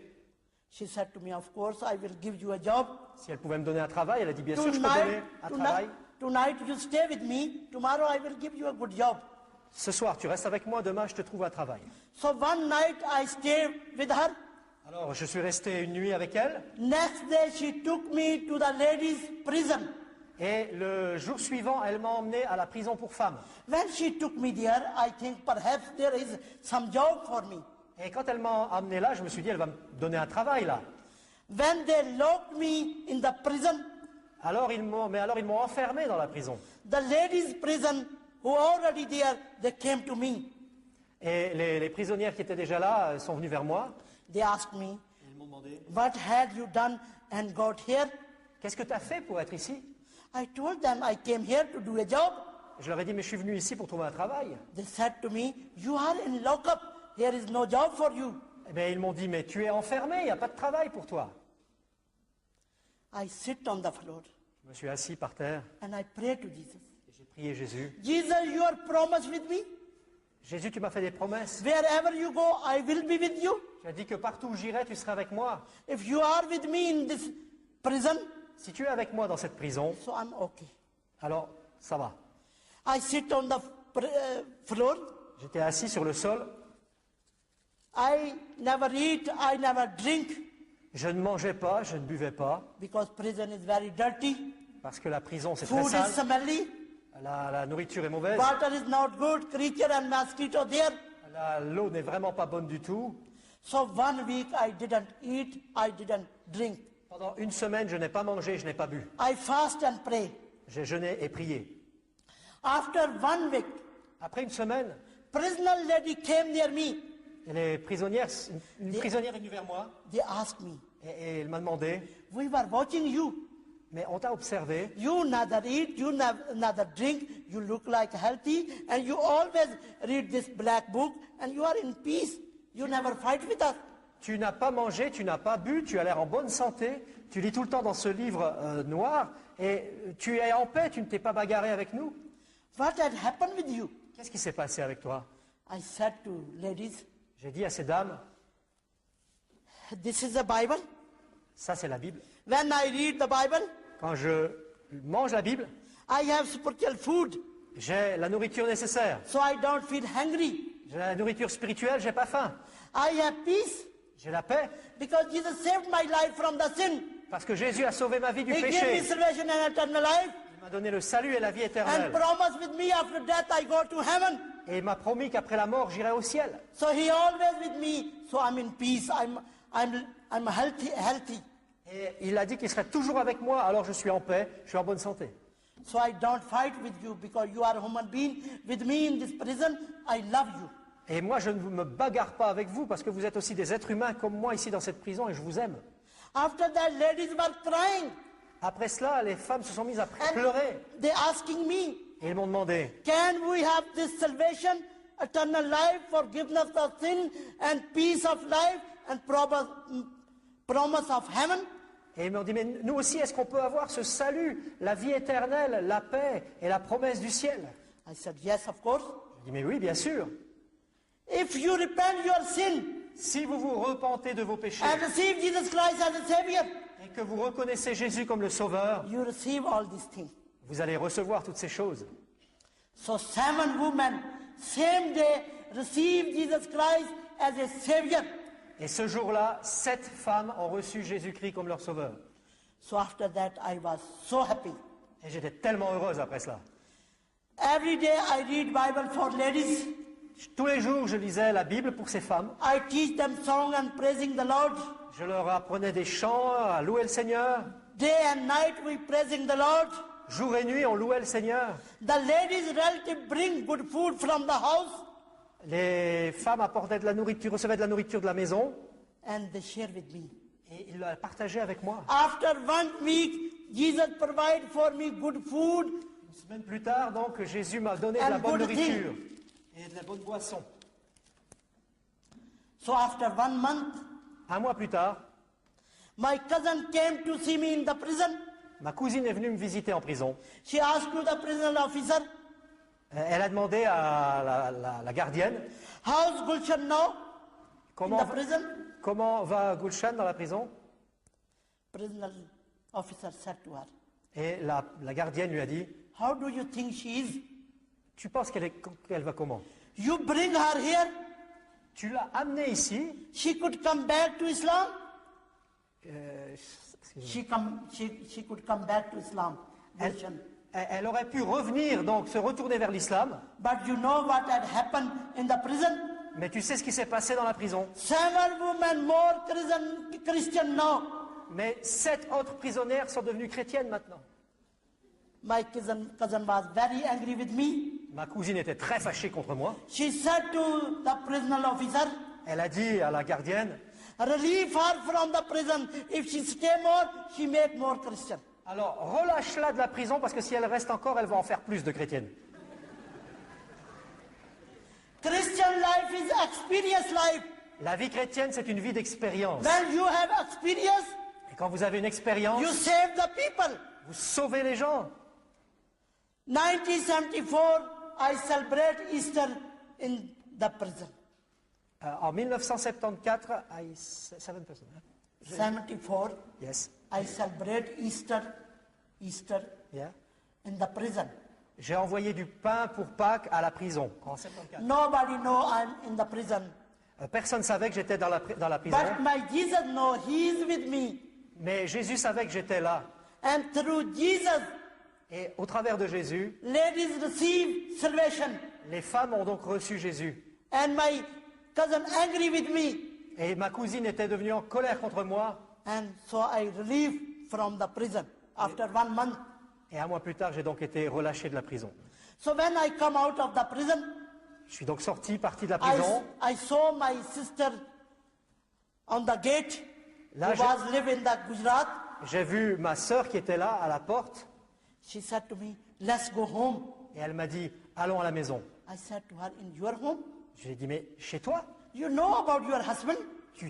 She said to me, of course, I will give you a job. si elle pouvait me donner un travail. Elle a dit, bien sûr, je peux donner un travail. Tonight you stay with me. Tomorrow I will give you a good job. Ce soir, tu restes avec moi, demain, je te trouve un travail. So one night I stayed with her. Alors, je suis resté une nuit avec elle. Next day she took me to the ladies' prison. Et le jour suivant, elle m'a emmené à la prison pour femmes. When she took me there, I think perhaps there is some job for me. Et quand elle m'a emmené là, je me suis dit, elle va me donner un travail là. When they locked me in the prison, Alors ils m'ont enfermé dans la prison. the ladies' prison who already there, they came to me. Et les prisonnières qui étaient déjà là sont venues vers moi. They asked me, Ils m'ont demandé, what had you done and got here? qu'est-ce que tu as fait pour être ici? I told them I came here to do a job. Je leur ai dit, mais je suis venu ici pour trouver un travail. They said to me, you are in lockup. There is no job for you. Eh bien, ils m'ont dit, mais tu es enfermé, il n'y a pas de travail pour toi. I sit on the floor Je me suis assis par terre and I pray to Jesus. et j'ai prié Jésus. Jesus, you are promised with me. Jésus, tu m'as fait des promesses. Wherever you go, I will be with you. Tu as dit que partout où j'irai, tu seras avec moi. If you are with me in this prison, Si tu es avec moi dans cette prison, so I'm okay. alors ça va. I sit on the floor. J'étais assis sur le sol. I never eat, I never drink, Je ne mangeais pas, je ne buvais pas, because prison is very dirty. parce que la prison, c'est très Food is sale. smelly. La nourriture est mauvaise. Water is not good. Creature and mosquito there. L'eau n'est vraiment pas bonne du tout. So 1 week I didn't eat, I didn't drink. Pendant une semaine, je n'ai pas mangé, je n'ai pas bu. I fast and pray. J'ai jeûné et prié. After 1 week, Après une semaine, prisoner lady came near me. les prisonnières, une prisonnière est venue vers moi They asked me, et elle m'a demandé, we were watching you. mais on t'a observé, You neither eat, you neither drink, you look like healthy, and you always read this black book, and you are in peace. You never fight with us. tu n'as pas mangé, tu n'as pas bu, tu as l'air en bonne santé, tu lis tout le temps dans ce livre noir et tu es en paix, tu ne t'es pas bagarré avec nous. What had happened with you? Qu'est-ce qui s'est passé avec toi? I said to ladies, J'ai dit à ces dames, this is the Bible. ça c'est la Bible. When I read the Bible, Quand je mange la Bible, I have spiritual food, j'ai la nourriture nécessaire. so I don't feel hungry. J'ai la nourriture spirituelle, j'ai pas faim. I have peace J'ai la paix because Jesus saved my life from the sin. parce que Jésus a sauvé ma vie du He gave me péché. salvation and eternal life, Il m'a donné le salut et la vie and éternelle. promised with me after death I go to heaven. Et il m'a promis qu'après la mort, j'irai au ciel. So He always with me. So I'm in peace. I'm healthy. Et il a dit qu'il serait toujours avec moi, alors je suis en paix, je suis en bonne santé. So I don't fight with you because you are a human being. With me in this prison, I love you. Et moi, je ne me bagarre pas avec vous parce que vous êtes aussi des êtres humains comme moi ici dans cette prison et je vous aime. After that, ladies were crying Après cela, les femmes se sont mises à and pleurer they asking me, et ils m'ont demandé, can we have this salvation, eternal life, forgiveness of sin, and peace of life, and promise of heaven? et ils m'ont dit, mais nous aussi, est-ce qu'on peut avoir ce salut, la vie éternelle, la paix et la promesse du ciel? I said, yes, of course. Je dis, mais oui, bien sûr. If you repent your sin Si vous vous repentez de vos péchés and receive Jesus Christ as a Savior, et que vous reconnaissez Jésus comme le Sauveur, you receive all these things. vous allez recevoir toutes ces choses. So 7 women, same day, received Jesus Christ as a Savior. Et ce jour-là, 7 femmes ont reçu Jésus-Christ comme leur Sauveur. So after that, I was so happy. Et j'étais tellement heureuse après cela. Every day I read Bible for ladies. Tous les jours, je lisais la Bible pour ces femmes. I teach them song and praising the Lord. Je leur apprenais des chants, à louer le Seigneur. Day and night we praising the Lord. Jour et nuit, on louait le Seigneur. The ladies' relative bring good food from the house Les femmes apportaient de la nourriture, recevaient de la nourriture de la maison. and they share with me. Et ils la partageaient avec moi. After 1 week, Jesus provide for me good food. Une semaine plus tard, donc, Jésus m'a donné de And la bonne good nourriture et de la bonne boisson. So after 1 month, Un mois plus tard, my cousin came to see me in the prison. ma cousine est venue me visiter en prison. She asked to the prison officer, Elle a demandé à la gardienne how's Gulshan now in comment, the prison? comment va Gulshan dans la prison. Prisoner officer said to her, Et la gardienne lui a dit, how do you think she is? tu penses qu'elle va comment? You bring her here, Tu l'as amenée ici. she could come back to Islam. Excusez-moi. She could come back to Islam. Gulshan. Elle aurait pu revenir, donc se retourner vers l'islam. But you know what had happened in the prison? Mais tu sais ce qui s'est passé dans la prison. 7 women more Christian now. Mais 7 autres prisonnières sont devenues chrétiennes maintenant. My cousin was very angry with me. Ma cousine était très fâchée contre moi. She said to the prisoner officer, Elle a dit à la gardienne, relieve her from the prison. If she stay more, she make more Christian. alors relâche-la de la prison parce que si elle reste encore, elle va en faire plus de chrétiennes. Christian life is experience life. La vie chrétienne, c'est une vie d'expérience. When you have experience, Et quand vous avez une expérience, you save the people. vous sauvez les gens. 1974, I celebrate Easter in the prison. En 1974, 7%. 74, Yes. I celebrate Easter Yeah. in the prison. J'ai envoyé du pain pour Pâques à la prison en 74. Nobody know I'm in the prison. Personne ne savait que j'étais dans la prison, But my Jesus know He is with me. mais Jésus savait que j'étais là. And through Jesus, Et au travers de Jésus, ladies receive salvation. les femmes ont donc reçu Jésus. And my cousin angry with me. Et ma cousine était devenue en colère contre moi. And so I relieved from the prison after 1 month. Et un mois plus tard, j'ai donc été relâché de la prison. So when I come out of the prison, Je suis donc parti de la prison. I saw my sister on the gate Là, who je- was live in the Gujarat. J'ai vu ma sœur qui était là à la porte She said to me, let's go home. et elle m'a dit « Allons à la maison I said to her, in your home? ». Je lui ai dit « Mais chez toi You know about your husband?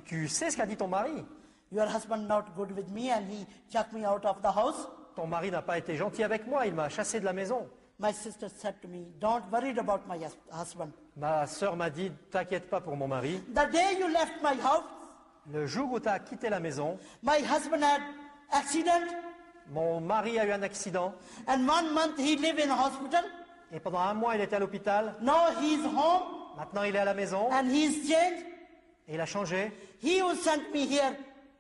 tu sais ce qu'a dit ton mari. Your husband not good with me and he chucked me out of the house. Ton mari n'a pas été gentil avec moi, il m'a chassé de la maison. » My sister said to me, don't worry about my husband. Ma sœur m'a dit « T'inquiète pas pour mon mari. The day you left my house, Le jour où tu as quitté la maison, my husband had accident mon mari a eu un accident and 1 month he lived in hospital. et pendant un mois il était à l'hôpital. Now he's home Maintenant il est à la maison and he's changed. et il a changé. He who sent me here,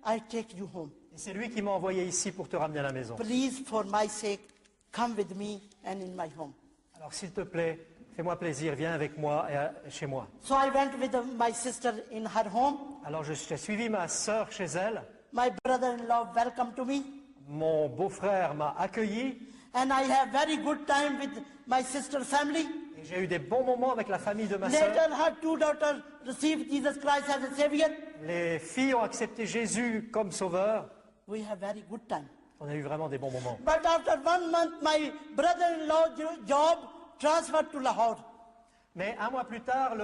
I take you home. Et c'est lui qui m'a envoyé ici pour te ramener à la maison. Please, for my sake, come with me and in my home. Alors s'il te plaît, fais-moi plaisir, viens avec moi et chez moi. So I went with my sister in her home. Alors j'ai suivi ma sœur chez elle. My brother-in-law welcomed to me. Mon beau-frère m'a accueilli And I have very good time with my sister's family. et j'ai eu des bons moments avec la famille de ma sœur. Later, her 2 daughters received Jesus Christ as a Savior. Les filles ont accepté Jésus comme sauveur. We have very good time. On a eu vraiment des bons moments. But after 1 month, my brother-in-law job transferred to Lahore. Mais un mois plus tard,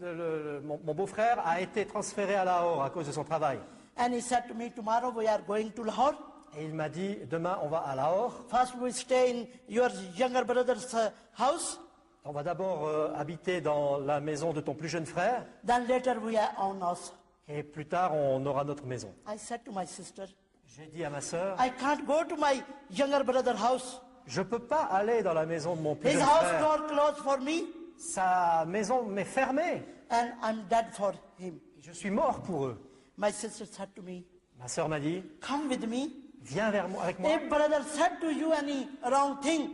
mon beau-frère a été transféré à Lahore à cause de son travail. And he said to me, tomorrow we are going to Lahore. Et il m'a dit, demain on va à Lahore. First we stay in your younger brother's house. On va d'abord habiter dans la maison de ton plus jeune frère. Then later we are on us. Et plus tard, on aura notre maison. I said to my sister, J'ai dit à ma sœur, I can't go to my younger brother's house. je ne peux pas aller dans la maison de mon plus His jeune house frère. door closed for me Sa maison m'est fermée. and I'm dead for him. Je suis mort pour eux. My sister said to me, Ma sœur m'a dit, come with me. viens avec moi. If brother said to you any wrong thing,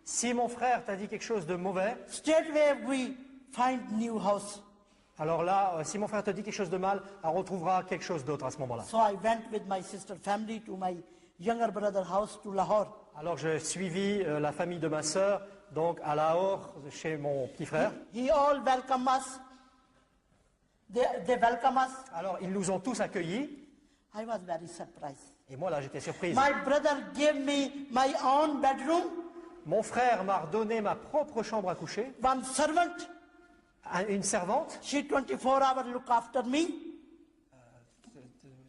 Si mon frère t'a dit quelque chose de mauvais, straightway we find new house. alors là, si mon frère te dit quelque chose de mal, on retrouvera quelque chose d'autre à ce moment-là. So I went with my sister family to my younger brother's house to Lahore. Alors j'ai suivi la famille de ma sœur, donc à Lahore, chez mon petit frère. He all welcome us. They welcome us. Alors ils nous ont tous accueillis, I was very surprised. et moi là j'étais surprise. My brother gave me my own bedroom, Mon frère m'a redonné ma propre chambre à coucher, one servant. une servante. She 24 hours look after me.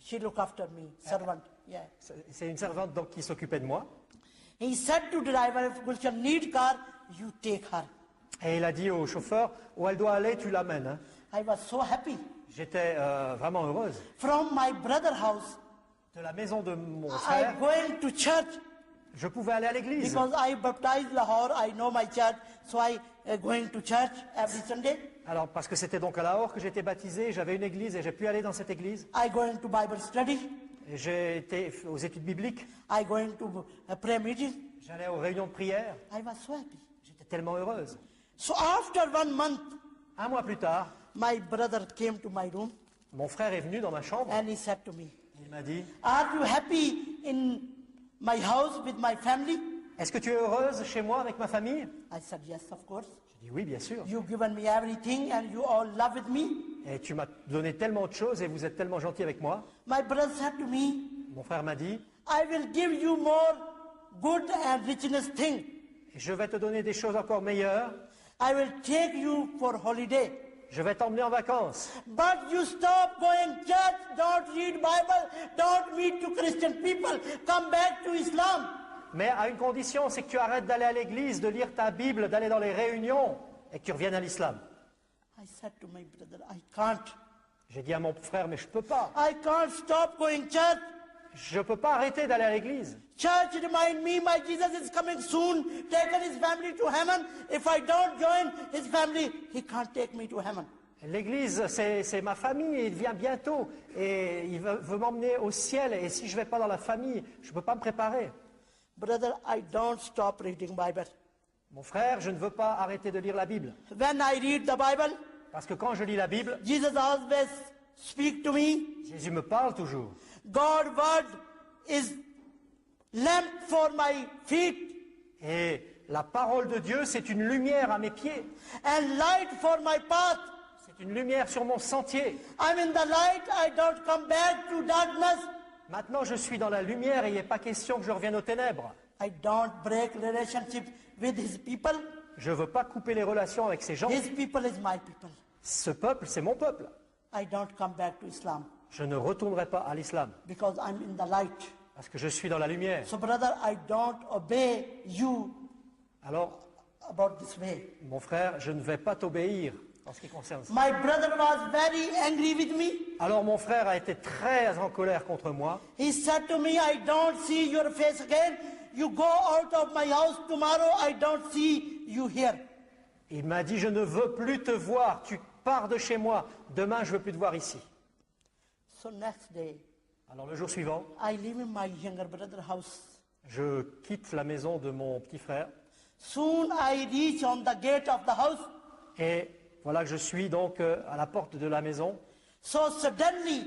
She look after me, servant. Yeah. C'est une servante donc qui s'occupait de moi. He said to driver, if Gulshan need car, you take her. Et il a dit au chauffeur, où elle doit aller, tu l'amènes. Hein. I was so happy. J'étais vraiment heureuse. From my brother's house, De la maison de mon I frère, going to church je pouvais aller à l'église. because I baptized Lahore. I know my church, so I going to church every Sunday. Alors, parce que c'était donc à Lahore que j'étais baptisé, j'avais une église et j'ai pu aller dans cette église. I going to Bible study. Et j'ai été aux études bibliques, I going to a prayer meeting. j'allais aux réunions de prière. I was so happy. J'étais tellement heureuse. So after 1 month, Un mois plus tard, my brother came to my room mon frère est venu dans ma chambre and he said to me, et il m'a dit, are you happy in my house with my family? est-ce que tu es heureuse chez moi avec ma famille? I said, yes, of course. J'ai dit oui, bien sûr. You've given me everything and you all love with me. Et tu m'as donné tellement de choses et vous êtes tellement gentil avec moi. My brother said to me, Mon frère m'a dit, I will give you more good and richness thing. je vais te donner des choses encore meilleures. I will take you for holiday. Je vais t'emmener en vacances. But you stop going church, don't read Bible, don't meet to Christian people, come back to Islam. Mais à une condition, c'est que tu arrêtes d'aller à l'église, de lire ta Bible, d'aller dans les réunions et que tu reviennes à l'islam. I said to my brother, I can't. J'ai dit à mon frère, mais je ne peux pas. I can't stop going church. Je ne peux pas arrêter d'aller à l'église. Church remind me my Jesus is coming soon, taking his family to heaven. If I don't join his family, he can't take me to heaven. L'église, c'est ma famille, et il vient bientôt. Et il veut m'emmener au ciel. Et si je ne vais pas dans la famille, je ne peux pas me préparer. Brother, I don't stop reading Bible. Mon frère, je ne veux pas arrêter de lire la Bible. When I read the Bible, Parce que quand je lis la Bible, Jesus always speak to me. Jésus me parle toujours. God's word is lamp for my feet Et la parole de Dieu, c'est une lumière à mes pieds. and light for my path. C'est une lumière sur mon sentier. I'm in the light, I don't come back to darkness. Maintenant, je suis dans la lumière et il n'est pas question que je revienne aux ténèbres. I don't break relationship with his people. Je ne veux pas couper les relations avec ces gens. His people is my people. Ce peuple, c'est mon peuple. I don't come back to Islam Je ne retournerai pas à l'islam because I'm in the light. parce que je suis dans la lumière. So brother, I don't obey you Alors, about this way. mon frère, je ne vais pas t'obéir en ce qui concerne ça. My brother was very angry with me. Alors mon frère a été très en colère contre moi. He said to me, I don't see your face again. You go out of my house tomorrow. I don't see you here. Il m'a dit, je ne veux plus te voir, tu pars de chez moi. Demain, je ne veux plus te voir ici. So next day, Alors le jour suivant, I live in my younger brother's house. je quitte la maison de mon petit frère. Soon I reach on the gate of the house. Et voilà que je suis donc à la porte de la maison. So suddenly,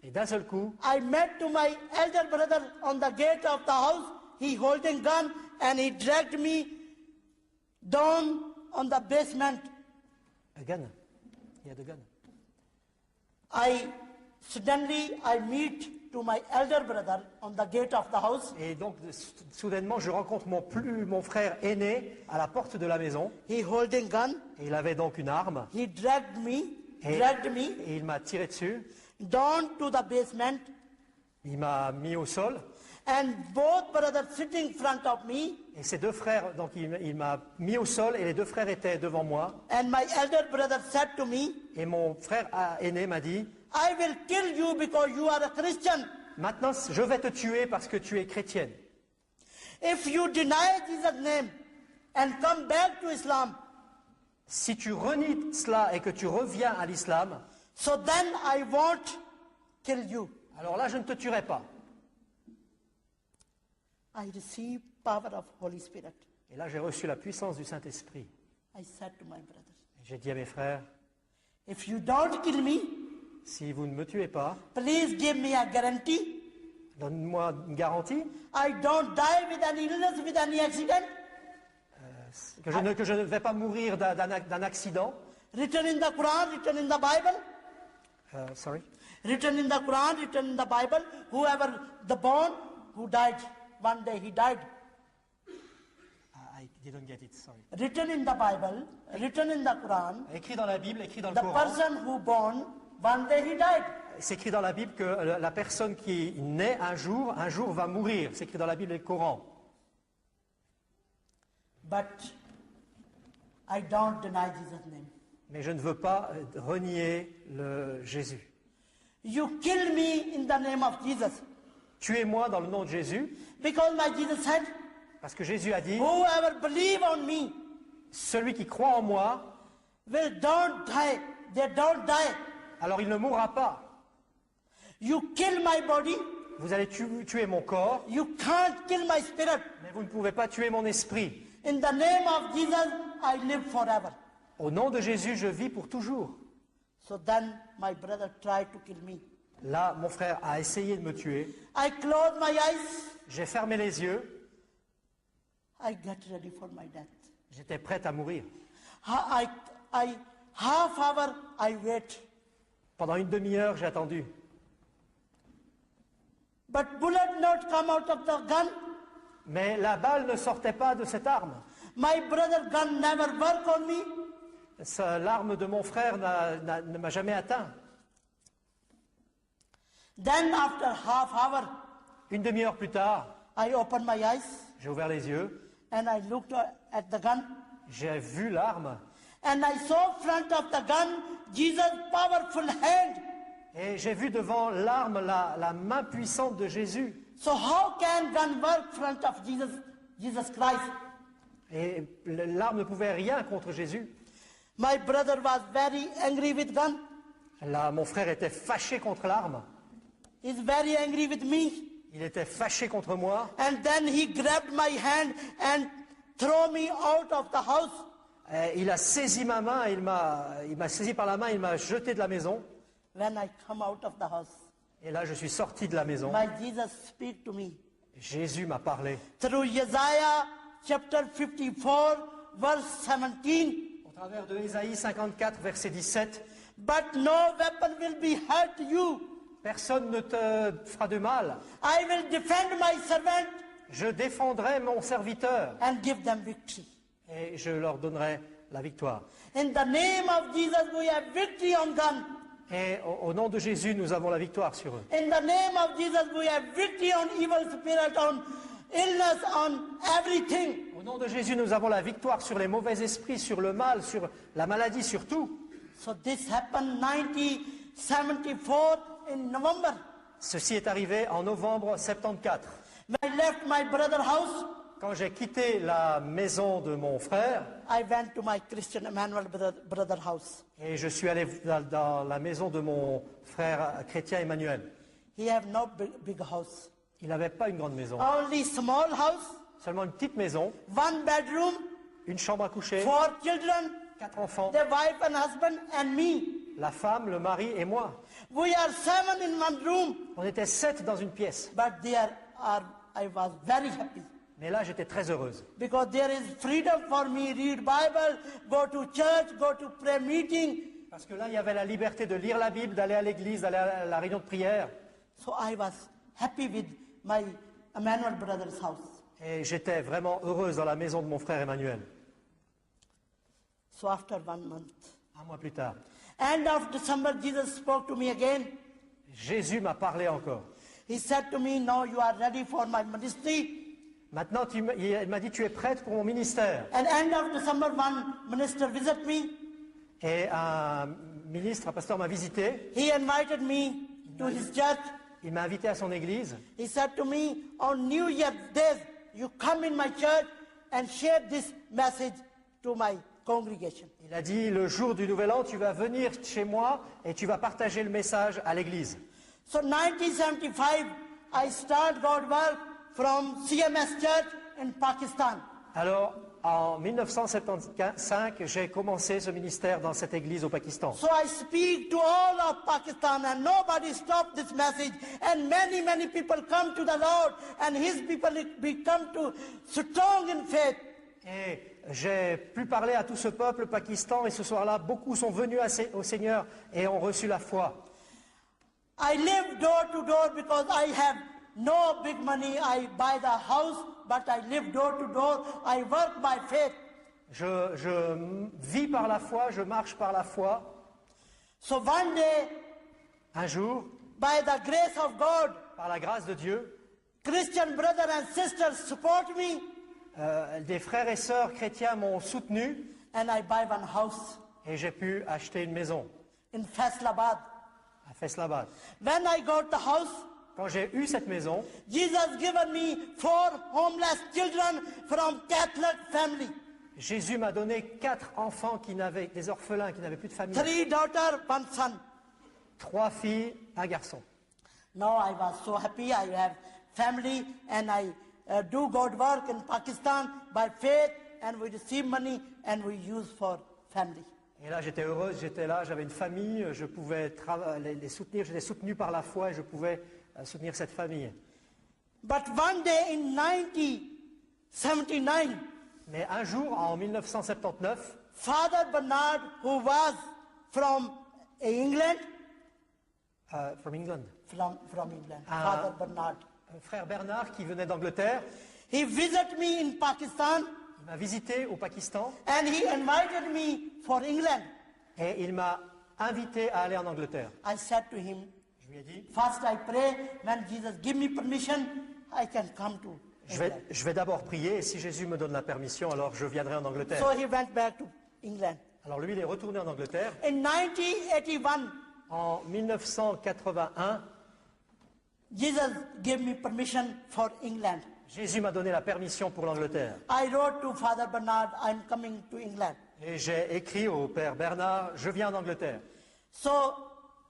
Et d'un seul coup, I met to my elder brother on the gate of the house. He holding gun and he dragged me down on the basement. a gun. Il y a de gun. Suddenly I meet to my elder brother on the gate of the house. Et donc, soudainement, je rencontre mon frère aîné à la porte de la maison. He holding gun. Et il avait donc une arme. He dragged me Et il m'a tiré dessus. down to the basement. Il m'a mis au sol. And both brothers sitting in front of me. Et ses deux frères, donc il m'a mis au sol et les deux frères étaient devant moi. And my elder brother said to me, Et mon frère aîné m'a dit, I will kill you because you are a Christian. maintenant je vais te tuer parce que tu es chrétienne. If you deny Jesus' name and come back to Islam, Si tu renies cela et que tu reviens à l'islam, so then I won't kill you. alors là je ne te tuerai pas. I receive power of Holy Spirit. Et là j'ai reçu la puissance du Saint-Esprit. I said to my brothers, Et j'ai dit à mes frères, if you don't kill me, si vous ne me tuez pas, please give me a guarantee. donne-moi une garantie I don't die with any illness, with any accident. que je ne vais pas mourir d'un accident. Written in the Quran, written in the Bible. Sorry. Written in the Quran, written in the Bible. Whoever the born, who died, one day he died. I didn't get it, sorry. Written in the Bible, written in the Quran, Écrit dans la Bible, écrit dans le the Coran. person who born, one day he died. C'est écrit dans la Bible que la personne qui naît un jour va mourir. C'est écrit dans la Bible et le Coran. But I don't deny Jesus' name. Mais je ne veux pas renier le Jésus. You kill me in the name of Jesus. Tuez-moi dans le nom de Jésus, Because my Jesus said, parce que Jésus a dit, whoever believe on me celui qui croit en moi, will don't die. They don't die. alors il ne mourra pas. You kill my body, Vous allez tuer mon corps, you can't kill my spirit. mais vous ne pouvez pas tuer mon esprit. In the name of Jesus, I live forever. Au nom de Jésus, je vis pour toujours. So then my brother tried to kill me. Là, mon frère a essayé de me tuer. I closed my eyes. J'ai fermé les yeux. I get ready for my death. J'étais prête à mourir. Half hour I wait. Pendant une demi-heure, j'ai attendu. But bullet not come out of the gun. Mais la balle ne sortait pas de cette arme. My brother gun never work on me. L'arme de mon frère ne m'a jamais atteint. Then after half hour, Une demi-heure plus tard, I opened my eyes j'ai ouvert les yeux, and I looked at the gun. j'ai vu l'arme And I saw front of the gun Jesus' powerful hand. Et j'ai vu devant l'arme la main puissante de Jésus. So how can gun work front of Jesus Christ? Et l'arme ne pouvait rien contre Jésus. My brother was very angry with gun. Là, mon frère était fâché contre l'arme. He's very angry with me. Il était fâché contre moi. And then he grabbed my hand and threw me out of the house. Et il a saisi ma main, il m'a saisi par la main, il m'a jeté de la maison. When I come out of the house, Et là, je suis sorti de la maison. my Jesus speak to me. Jésus m'a parlé. Through Isaiah chapter 54, verse 17. Au travers de Ésaïe 54, verset 17. But no weapon will be hurt you. Personne ne te fera de mal. I will defend my servant Je défendrai mon serviteur and give them victory. et je leur donnerai la victoire. In the name of Jesus, we have victory on gun. Et au nom de Jésus, nous avons la victoire sur eux. In the name of Jesus, we have victory on evil spirit, on illness, on everything. Au nom de Jésus, nous avons la victoire sur les mauvais esprits, sur le mal, sur la maladie, sur tout. So this happened 1974 in November. Ceci est arrivé en novembre 74. When I left my brother's house, Quand j'ai quitté la maison de mon frère I went to my Christian Emmanuel brother house. et je suis allé dans la maison de mon frère chrétien Emmanuel. He have no big house. Il n'avait pas une grande maison, Only small house, seulement une petite maison, one bedroom, une chambre à coucher, 4 children, 4 enfants, their wife and husband and me. la femme, le mari et moi. We are 7 in one room, On était 7 dans une pièce. but I was very happy Mais là, j'étais très heureuse. because there is freedom for me, read Bible, go to church, go to prayer meeting. Parce que là, il y avait la liberté de lire la Bible, d'aller à l'église, d'aller à la réunion de prière. So I was happy with my Emmanuel brother's house. Et j'étais vraiment heureuse dans la maison de mon frère Emmanuel. So after 1 month, Un mois plus tard, end of December, Jesus spoke to me again. Jésus m'a parlé encore. He said to me, now you are ready for my ministry. Maintenant, il m'a dit, tu es prête pour mon ministère. And end of December, one minister visit me. Et un ministre, un pasteur m'a visité. He invited me to his church. Il m'a invité à son église. He said to me, on New Year's Day, you come in my church and share this message to my congregation. Il a dit, le jour du Nouvel An, tu vas venir chez moi et tu vas partager le message à l'église. So 1975, I start God work from CMS Church in Pakistan. Alors, en 1975, j'ai commencé ce ministère dans cette église au Pakistan. So I speak to all of Pakistan and nobody stopped this message. And many people come to the Lord and His people become to strong in faith. Et j'ai pu parler à tout ce peuple Pakistan et ce soir-là, beaucoup sont venus au Seigneur et ont reçu la foi. I live door to door because I have no big money. I buy the house, but I live door to door. I work by faith. Je vis par la foi, je marche par la foi. So one day, Un jour, by the grace of God, par la grâce de Dieu, Christian brothers and sisters support me, des frères et sœurs chrétiens m'ont soutenu and I buy one house et j'ai pu acheter une maison in Faisalabad. à Faisalabad. When I got the house, Quand j'ai eu cette maison, Jesus given me 4 homeless children from Catholic family. Jésus m'a donné 4 enfants des orphelins qui n'avaient plus de famille. 3 daughters, 1 son. 3 filles, un garçon. Now I was so happy. I have family and I do God work in Pakistan by faith and we receive money and we use for family. Et là, j'étais heureuse, j'étais là, j'avais une famille, je pouvais les soutenir, j'étais soutenu par la foi et je pouvais soutenir cette famille. But one day in 1979, Mais un jour, en 1979, Father Bernard, who was from England, from England, from England, Ah. Father Bernard, un frère Bernard qui venait d'Angleterre, he visited me in Pakistan il m'a visité au Pakistan and he invited me for England. et il m'a invité à aller en Angleterre. I said to him, Je lui ai dit, first I pray, when Jesus give me permission, I can come to England. je vais d'abord prier et si Jésus me donne la permission, alors je viendrai en Angleterre. So he went back to England. Alors lui, il est retourné en Angleterre. In 1981, En 1981, Jesus gave me permission for England. Jésus m'a donné la permission pour l'Angleterre. I wrote to Father Bernard, I'm coming to England. Et j'ai écrit au Père Bernard, je viens en Angleterre. So,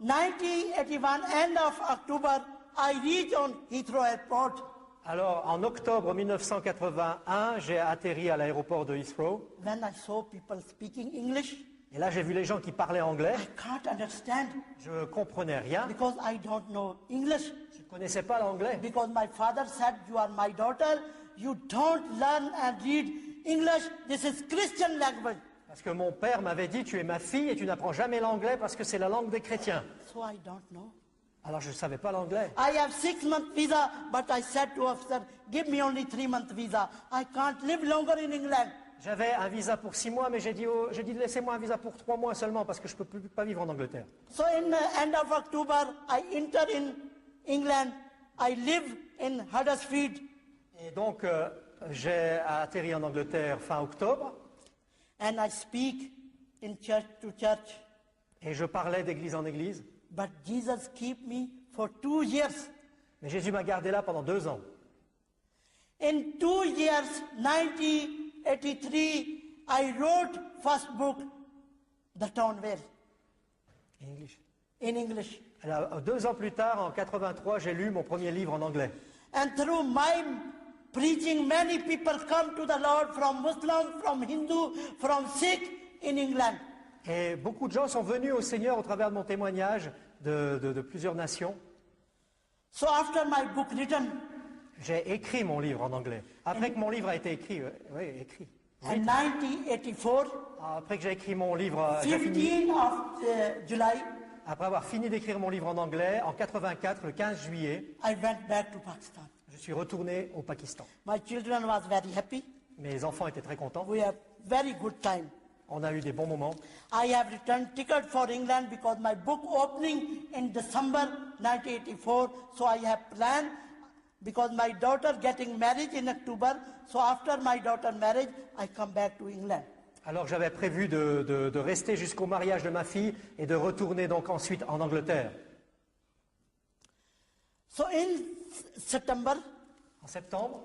1981, end of October, I reached on Heathrow Airport. Alors, en octobre 1981, j'ai atterri à l'aéroport de Heathrow. When I saw people speaking English, Et là, j'ai vu les gens qui parlaient anglais. I can't understand Je ne comprenais rien. because I don't know English. Je ne connaissais pas l'anglais. Because my father said, you are my daughter, you don't learn and read English, this is Christian language. Parce que mon père m'avait dit, tu es ma fille et tu n'apprends jamais l'anglais parce que c'est la langue des chrétiens. So I don't know. Alors, je ne savais pas l'anglais. I have 6-month visa, but I said to officer, give me only 3-month visa. I can't live longer in England. J'avais un visa pour 6 mois, mais j'ai dit, laissez-moi un visa pour 3 mois seulement parce que je ne peux pas vivre en Angleterre. So in the end of October, I enter in England. I live in Huddersfield. Et donc, j'ai atterri en Angleterre fin octobre And I speak in church to church. et je parlais d'église en église. But Jesus keep me for 2 years. Mais Jésus m'a gardé là pendant 2 ans. In 2 years, 1983, I wrote first book, The Town Where, English. in English. Alors, 2 ans plus tard, en 83, j'ai lu mon premier livre en anglais. And through my preaching, many people come to the Lord from Muslim, from Hindu, from Sikh in England. Et beaucoup de gens sont venus au Seigneur au travers de mon témoignage de plusieurs nations. So after my book written, J'ai écrit mon livre en anglais. Après que mon livre a été écrit, oui, écrit. in 1984, Après que j'ai écrit mon livre, j'ai fini- 15th of July, après avoir fini d'écrire mon livre en anglais, en 84, le 15 juillet, I went back to Pakistan. je suis retourné au Pakistan. My children was very happy. Mes enfants étaient très contents. We have very good time. On a eu des bons moments. I have returned ticket for England because my book opening in December 1984. So I have planned because my daughter getting married in October. So after my daughter marriage, I come back to England. Alors j'avais prévu de rester jusqu'au mariage de ma fille et de retourner donc ensuite en Angleterre. So in September, En septembre,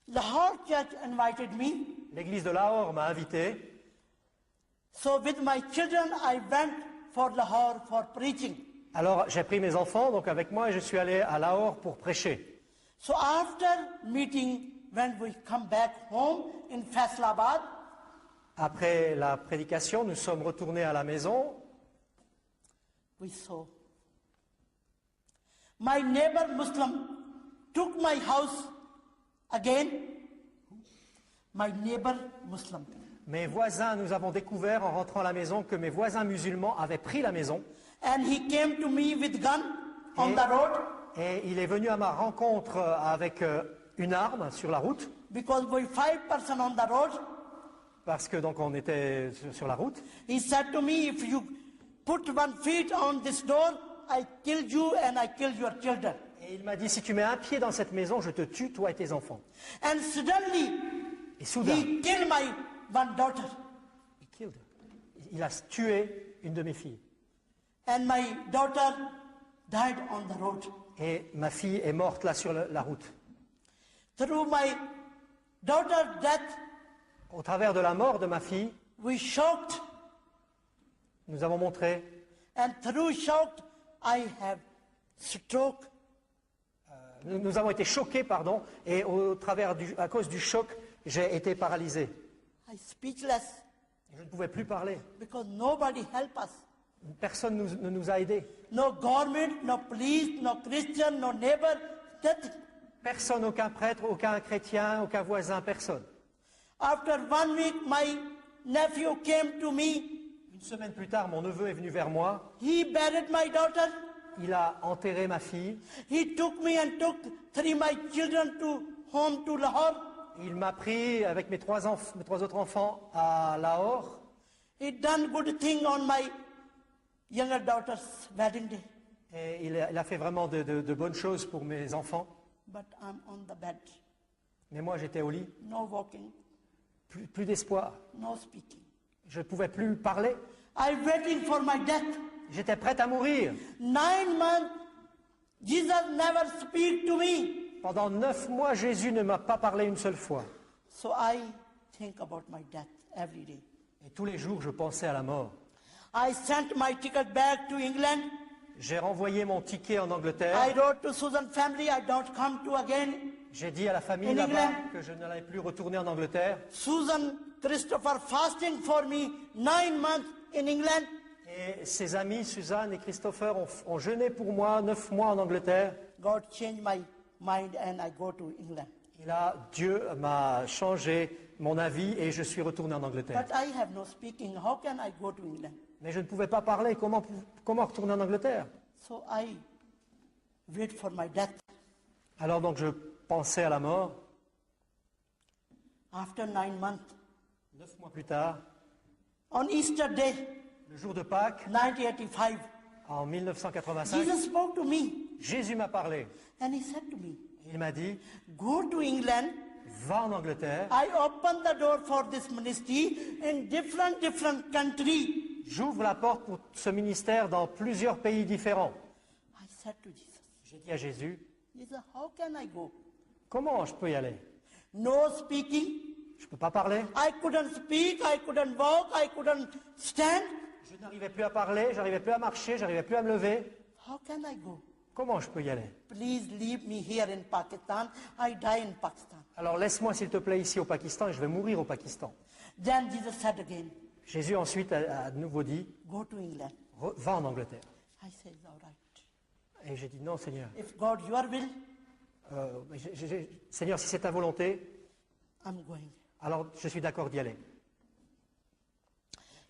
Lahore Church invited me. l'église de Lahore m'a invité. So with my children, I went for Lahore for preaching. Alors j'ai pris mes enfants donc avec moi et je suis allé à Lahore pour prêcher. So after meeting, when we come back home in Faisalabad, Après la prédication, nous sommes retournés à la maison. we saw my neighbor Muslim took my house again. My neighbor Muslim. Mes voisins, nous avons découvert en rentrant à la maison que mes voisins musulmans avaient pris la maison And he came to me with gun on the road et il est venu à ma rencontre avec une arme sur la route because we 5 persons on the road. parce que donc on était sur la route. He said to me, if you put 1 foot on this door, I kill you and I kill your children. Et il m'a dit, si tu mets un pied dans cette maison, je te tue, toi et tes enfants. And suddenly, Et soudain, he killed my 1 daughter. il a tué une de mes filles. And my daughter died on the road. Et ma fille est morte là sur la route. Through my daughter's death, Au travers de la mort de ma fille, we shocked. nous avons montré, And through shocked, I have stroke. nous avons été choqués, pardon, et à cause du choc, j'ai été paralysé. I speechless Je ne pouvais plus parler. because nobody help us. Personne ne nous a aidés. No government, no police, no Christian, no neighbor, nothing. Personne, aucun prêtre, aucun chrétien, aucun voisin, personne. After 1 week, my nephew came to me. Une semaine plus tard, mon neveu est venu vers moi. He buried my daughter. Il a enterré ma fille. He took me and took 3 my children to home to Lahore. Il m'a pris avec mes 3 autres enfants à Lahore. He done good thing on my younger daughter's wedding day. Et il a fait vraiment de bonnes choses pour mes enfants. But I'm on the bed. Mais moi, j'étais au lit. No walking, Plus d'espoir. no speaking. Je ne pouvais plus parler. I'm waiting for my death. J'étais prête à mourir. 9 months, Jesus never speak to me. Pendant 9 mois, Jésus ne m'a pas parlé une seule fois. So I think about my death every day. Et tous les jours, je pensais à la mort. I sent my ticket back to England. J'ai renvoyé mon ticket en Angleterre. I wrote to Susan family, I don't come to again. J'ai dit à la famille In là-bas England. que je n'allais plus retourner en Angleterre. Susan Christopher fasting for me 9 months in England. Et ses amis, Suzanne et Christopher, ont jeûné pour moi 9 mois en Angleterre. God changed my mind and I go to England. Et là, Dieu m'a changé mon avis et je suis retourné en Angleterre. But I have no speaking. How can I go to England? Mais je ne pouvais pas parler. Comment retourner en Angleterre? So I wait for my death. Alors donc je pensais à la mort. After 9 months, 9 mois plus tard, on Easter Day, le jour de Pâques, 1985, en 1985, Jesus spoke to me Jésus m'a parlé. and he said to me, Il m'a dit, go to England. va en Angleterre, I open the door for this ministry in different country. j'ouvre la porte pour ce ministère dans plusieurs pays différents. I said to Jesus, J'ai dit à Jésus, Jesus, how can I go? comment je peux y aller? No speaking. Je ne peux pas parler. I couldn't speak, I couldn't walk, I couldn't stand. Je n'arrivais plus à parler, j'arrivais plus à marcher, j'arrivais plus à me lever. How can I go? Comment je peux y aller? Please leave me here in Pakistan. I die in Pakistan. Alors laisse-moi s'il te plaît ici au Pakistan et je vais mourir au Pakistan. Then Jesus said again, Jésus ensuite a de nouveau dit, go to England. va en Angleterre. I said, all right. Et j'ai dit, non Seigneur. If God, your will, Seigneur, si c'est ta volonté, I'm going. alors je suis d'accord d'y aller.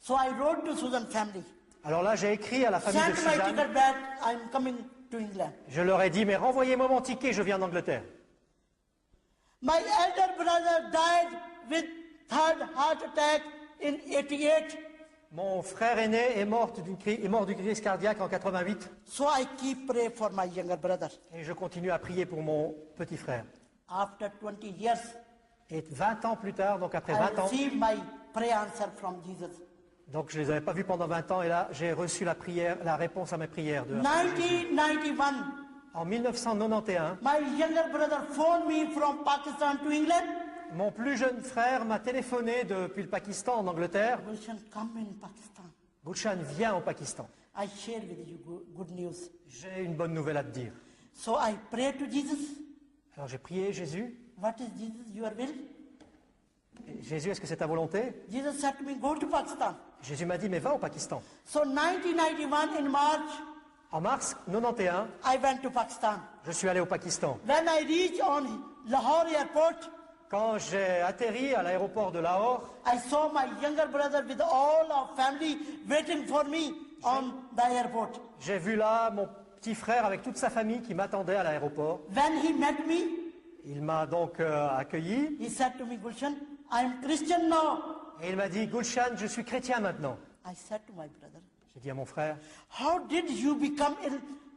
So I wrote to Susan family. Alors là, j'ai écrit à la famille de Send my Suzanne. ticket back. I'm coming to England. Je leur ai dit, mais renvoyez-moi mon ticket, je viens d'Angleterre. My elder brother died with third heart attack in 88. Mon frère aîné est mort du crise cardiaque en 88 So I keep pray for my younger brother. et je continue à prier pour mon petit frère. After 20 years, Et 20 ans plus tard, donc après I 20 ans, received my prayer answer from Jesus. donc je ne les avais pas vus pendant 20 ans et là j'ai reçu la prière, la réponse à mes prières. 1991, En 1991, my younger brother phoned me from Pakistan to England. mon plus jeune frère m'a téléphoné depuis le Pakistan en Angleterre. Gulshan, come in Pakistan. Gulshan, viens au Pakistan. I share with you good news. J'ai une bonne nouvelle à te dire. So I prayed to Jesus. Alors j'ai prié Jésus. What is Jesus, your will? Jésus, est-ce que c'est ta volonté? Jesus said to me, go to Pakistan. Jésus m'a dit, mais va au Pakistan. So 1991 in March, En mars 91, I went to Pakistan. je suis allé au Pakistan. When I reached on Lahore airport, Quand j'ai atterri à l'aéroport de Lahore, I saw my younger brother with all our family waiting for me on the airport. j'ai vu là mon petit frère avec toute sa famille qui m'attendait à l'aéroport. When he met me, Il m'a donc accueilli he said to me, Gulshan, I am Christian now. et il m'a dit, Gulshan, je suis chrétien maintenant. I said to my brother, J'ai dit à mon frère, how did you become a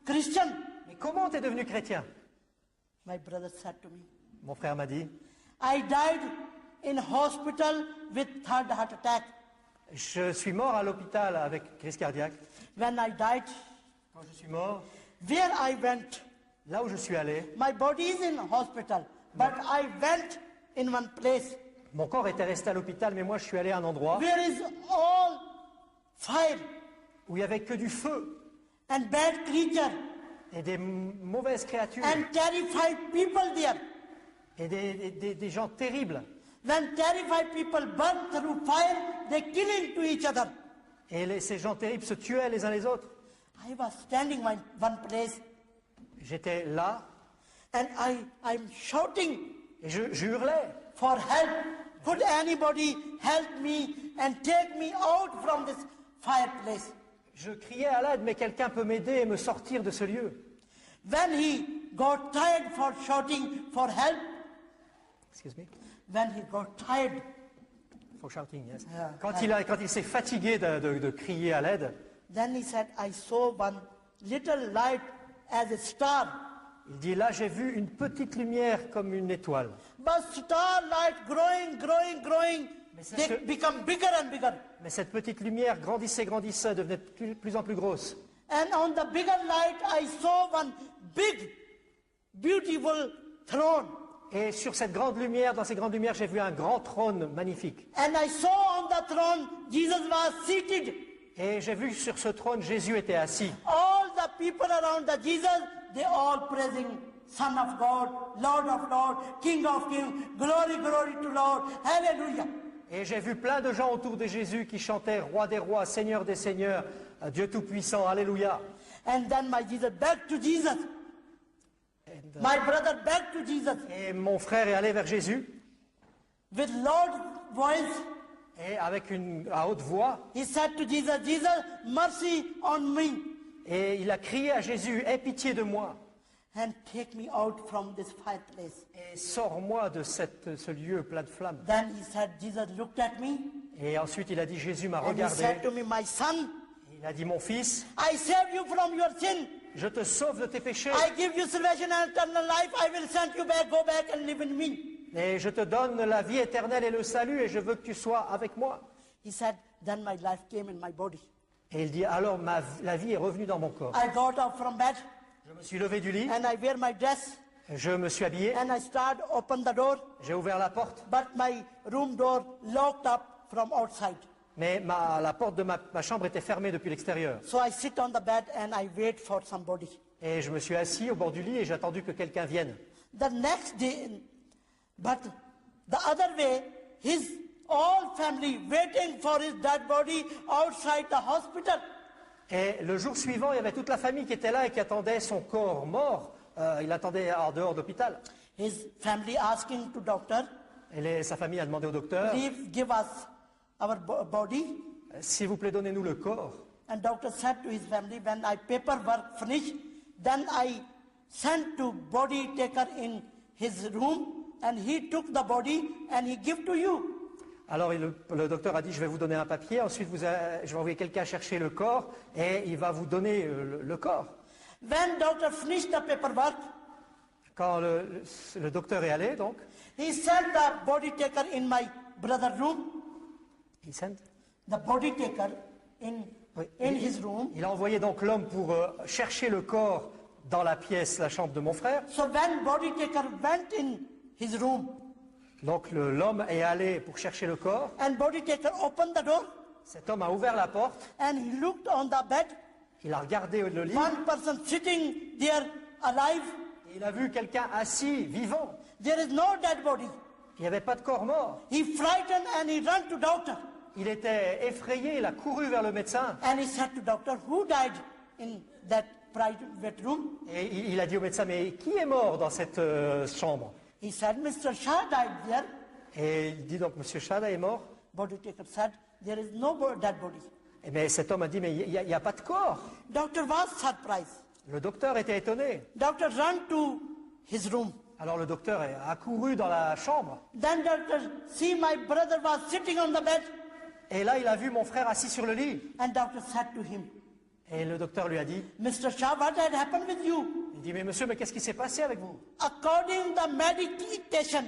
Christian? mais comment t'es devenu chrétien? My brother said to me, Mon frère m'a dit, I died in hospital with third heart attack. je suis mort à l'hôpital avec crise cardiaque. When I died, Quand je suis mort, where I went, là où je suis allé, my body is in hospital, but I went in one place mon corps était resté à l'hôpital, mais moi je suis allé à un endroit where is all fire où il n'y avait que du feu and bad creature et des mauvaises créatures and terrified people there. et des gens terribles. When terrified people burn through fire, they kill into each other. Et ces gens terribles se tuaient les uns les autres. I was standing in one place J'étais là and I'm shouting et je hurlais. for help. Could anybody help me and take me out from this fireplace? Je criais à l'aide, mais quelqu'un peut m'aider et me sortir de ce lieu. When he got tired for shouting for help, Excuse me. when he got tired, For shouting, yes. Yeah. Quand il s'est fatigué de crier à l'aide, then he said, I saw one little light as a star. il dit là j'ai vu une petite lumière comme une étoile. But starlight growing, growing, growing, c'est they ce- become bigger and bigger. Mais cette petite lumière grandissait, grandissait, devenait de plus en plus grosse. And on the bigger light, I saw one big, beautiful throne. Et sur cette grande lumière, dans ces grandes lumières, j'ai vu un grand trône magnifique. And I saw on the throne, Jesus was seated. Et j'ai vu sur ce trône, Jésus était assis. All the people around the Jesus, they all praising Son of God, Lord of Lords, King of Kings, glory, glory to Lord, hallelujah. Et j'ai vu plein de gens autour de Jésus qui chantaient Roi des rois, Seigneur des seigneurs, Dieu tout-puissant, Alléluia. And then my Jesus back to Jesus. My brother back to Jesus Et mon frère est allé vers Jésus with loud voice. et avec à haute voix, He said to Jesus, Jesus, mercy on me et il a crié à Jésus, aie pitié de moi and take me out from this fireplace. et sors-moi de ce lieu plein de flammes. Then he said, Jesus looked at me Et ensuite il a dit, Jésus m'a and he regardé, said to me, my son, il a dit, mon fils, I save you from your sin. je te sauve de tes péchés I give you salvation and eternal life. I will send you back, go back and live in me. et je te donne la vie éternelle et le salut et je veux que tu sois avec moi. He said, then my life came in my body. Et il dit, alors la vie est revenue dans mon corps. I got up from bed Je me suis levé du lit, and I wear my dress je me suis habillé, and I start open the door, j'ai ouvert la porte, but my room door locked up from outside. mais la porte de ma chambre était fermée depuis l'extérieur. So I sit on the bed and I wait for somebody. Et je me suis assis au bord du lit et j'ai attendu que quelqu'un vienne. The next day, but the other way, his all family waiting for his dead body outside the hospital. Et le jour suivant, il y avait toute la famille qui était là et qui attendait son corps mort. Il attendait en dehors de l'hôpital. His family asking to doctor, Et sa famille a demandé au docteur, please give us our body. s'il vous plaît, donnez-nous le corps. And doctor said to his family, when I paperwork finish, then I sent to body taker in his room, and he took the body and he give to you. Alors le docteur a dit, je vais vous donner un papier, ensuite je vais envoyer quelqu'un chercher le corps et il va vous donner le corps. When doctor finished the paperwork, Quand le docteur est allé, donc, he sent the body taker in my brother's room. il sent- The body taker in Oui. his room. il a envoyé donc l'homme pour chercher le corps dans la pièce, la chambre de mon frère. So when body taker went in his room Donc l'homme est allé pour chercher le corps. and body taker opened the door Cet homme a ouvert la porte, and he looked on the bed, il a regardé le lit one person sitting there alive. et il a vu quelqu'un assis, vivant. There is no dead body. Il n'y avait pas de corps mort. He frightened and he ran to doctor Il était effrayé, il a couru vers le médecin and he said to doctor, who died in that private room? et il a dit au médecin, mais qui est mort dans cette chambre? He said, Mr. Shah died there. Et il dit donc, Monsieur Chada est mort. Body taker said, there is no dead body. Mais cet homme a dit, mais il n'y a pas de corps. Doctor was surprised. Le docteur était étonné. Doctor ran to his room. Alors le docteur a couru dans la chambre. Then doctor see my brother was sitting on the bed Et là, il a vu mon frère assis sur le lit. and doctor said to him, Et le docteur lui a dit, Mr. Shah, what had happened with you? il dit, mais monsieur, mais qu'est-ce qui s'est passé avec vous? According to the medication,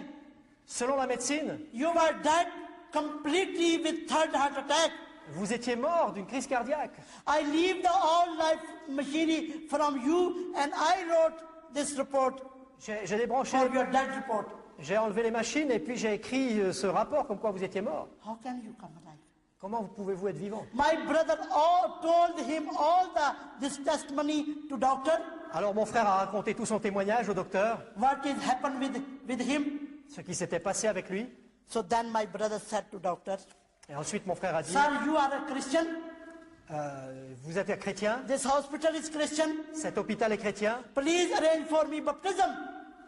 Selon la médecine, you were dead completely with third heart attack. vous étiez mort d'une crise cardiaque. I leave the all life machinery from you and I wrote this report J'ai débranché, for your dead report. j'ai enlevé les machines et puis j'ai écrit ce rapport comme quoi vous étiez mort. How can you come alive? Comment pouvez-vous être vivant? My brother all told him all this testimony to doctor, Alors mon frère a raconté tout son témoignage au docteur, what is happened with him. ce qui s'était passé avec lui. So then my brother said to doctor, Et ensuite mon frère a dit, sir, you are a Christian. vous êtes un chrétien, This hospital is Christian. cet hôpital est chrétien, Please arrange for me baptism.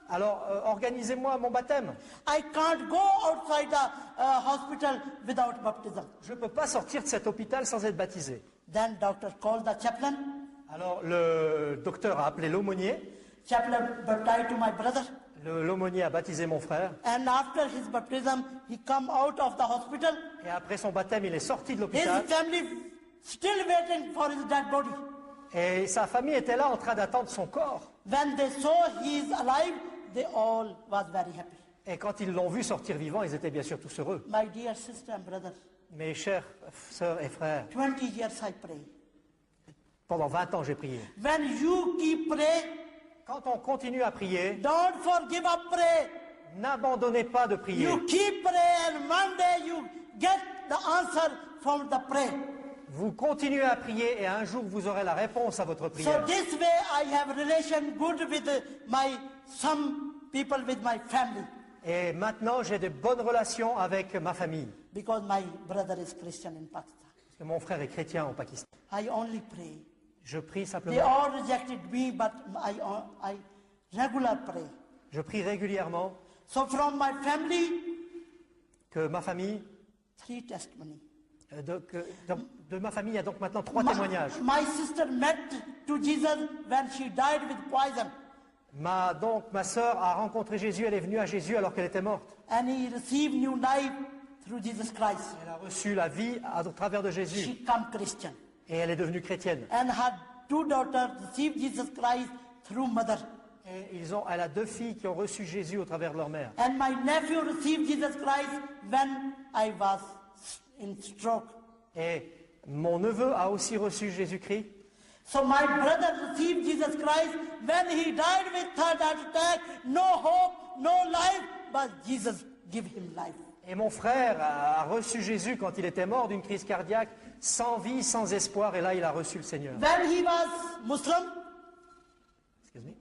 alors organisez-moi mon baptême. I can't go outside the hospital without baptism. Je ne peux pas sortir de cet hôpital sans être baptisé. Then doctor called the chaplain. Alors le docteur a appelé l'aumônier. Chaplain baptized to my brother. L'aumônier a baptisé mon frère. And after his baptism, he come out of the hospital. Et après son baptême, il est sorti de His l'hôpital. family still waiting for his dead body. Et sa famille était là en train d'attendre son corps. When they saw he is alive, they all was very happy. Et quand ils l'ont vu sortir vivant, ils étaient bien sûr tous heureux. My dear sister and brother, Mes chers sœurs et frères, 20 years I pray. pendant 20 ans j'ai prié. When you keep pray, Quand on continue à prier, don't forgive up pray. n'abandonnez pas de prier. You keep pray and one day you get the answer from the pray. Vous continuez à prier et un jour vous aurez la réponse à votre So prière. this way I have relation good with my some people with my family Et maintenant j'ai de bonnes relations avec ma famille. because my brother is Christian in Pakistan. Parce que mon frère est chrétien au Pakistan. I only pray. Je prie They simplement. all rejected me, but I regular pray. Je prie régulièrement So from my family, que ma famille, 3 testimony. de ma famille, il y a donc maintenant 3 témoignages. My sister met to Jesus when she died with poison, Ma sœur a rencontré Jésus, elle est venue à Jésus alors qu'elle était morte. and he received new life through Jesus Christ. Elle a reçu la vie à travers de Jésus She became Christian, et elle est devenue chrétienne. and her 2 daughters received Jesus Christ through mother. Et elle a 2 filles qui ont reçu Jésus au travers de leur mère. And my nephew received Jesus Christ when I was in stroke. Et mon neveu a aussi reçu Jésus-Christ. So my brother received Jesus Christ when he died with third heart attack, no hope, no life, but Jesus give him life. Et mon frère a reçu Jésus quand il était mort d'une crise cardiaque, sans vie, sans espoir, et là il a reçu le Seigneur. When he was Muslim, Excuse me.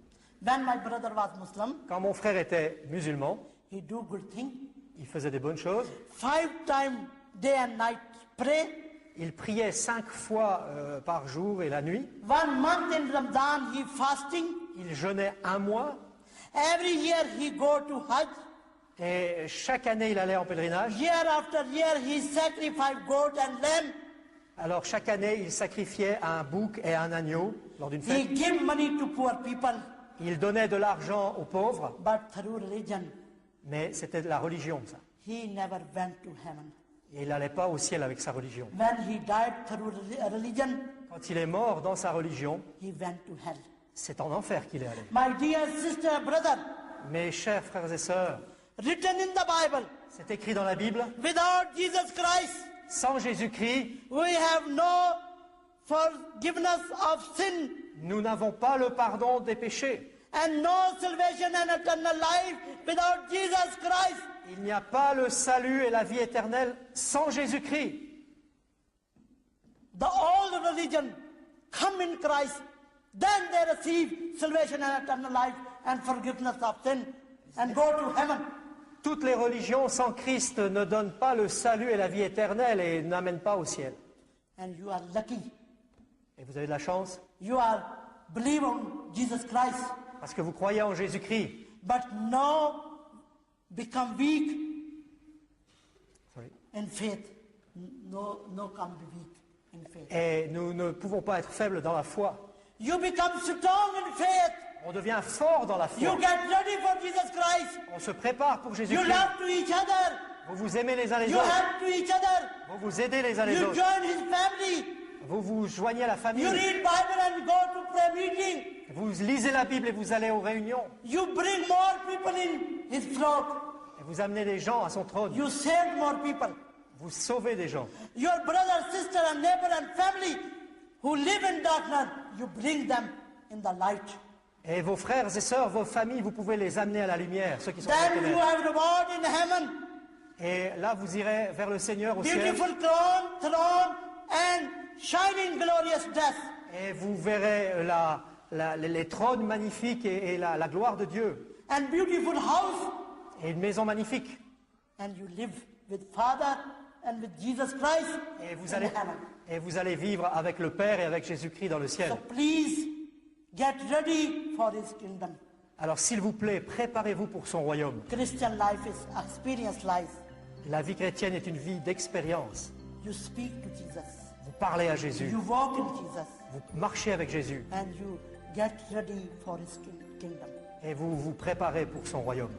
when my brother was Muslim, Quand mon frère était musulman, he do good thing. il faisait des bonnes choses. 5 times day and night pray. Il priait 5 fois par jour et la nuit. 1 month in Ramadan he fasting. Il jeûnait 1 mois. Every year he go to Hajj. Et chaque année, il allait en pèlerinage. Year after year he sacrifice goat and lamb. Alors chaque année, il sacrifiait un bouc et un agneau lors d'une fête. He give money to poor people, Il donnait de l'argent aux pauvres, but through religion mais c'était de la religion, ça. he never went to heaven. Et il n'allait pas au ciel avec sa religion. When he died through religion, Quand il est mort dans sa religion, he went to hell. c'est en enfer qu'il est allé. My dear sister, brother, Mes chers frères et sœurs, written in the Bible, c'est écrit dans la Bible, without Jesus Christ, sans Jésus-Christ, we have no forgiveness of sin nous n'avons pas le pardon des péchés. and no salvation and eternal life without Jesus Christ. Il n'y a pas le salut et la vie éternelle sans Jésus-Christ. The old religion come in Christ, then they receive salvation and eternal life and forgiveness of sin and go to heaven. Toutes les religions sans Christ ne donnent pas le salut et la vie éternelle et n'amènent pas au ciel. And you are lucky. Et vous avez de la chance You are believe on Jesus Christ, parce que vous croyez en Jésus-Christ. but now become weak Sorry. in faith. No come be weak in faith. Et nous ne pouvons pas être faibles dans la foi. You become strong in faith. On devient fort dans la You foi. get ready for Jesus Christ. On se prépare pour You Jésus-Christ. love to each other. Vous vous aimez les uns les You autres. help to each other. Vous vous aidez les uns les You autres. join his family. Vous vous joignez à la famille. You read Bible and go to prayer meeting. Vous lisez la Bible et vous allez aux réunions. You bring more people in his flock. Et vous amenez les gens à son trône. You save more people. Vous sauvez des gens. Your brother, sister, and neighbor and family who live in darkness, you bring them in the light. Et vos frères et sœurs, vos familles, vous pouvez les amener à la lumière, ceux qui sont dans les Then you ténèbres. have reward in heaven. Et là, vous irez vers le Seigneur au ciel. Beautiful throne and shining glorious death. Et vous verrez les trônes magnifiques et la gloire de Dieu. And beautiful house. Et une maison magnifique. And you live with Father and with Jesus Christ Et vous in allez, heaven. et vous allez vivre avec le Père et avec Jésus-Christ dans le ciel. So please get ready for his kingdom. Alors s'il vous plaît, préparez-vous pour son royaume. Christian life is experience life. La vie chrétienne est une vie d'expérience. You speak to Jesus. Vous parlez à Jésus. You walk in Jesus. Vous marchez avec Jésus. And you get ready for his kingdom. Et vous vous préparez pour son royaume.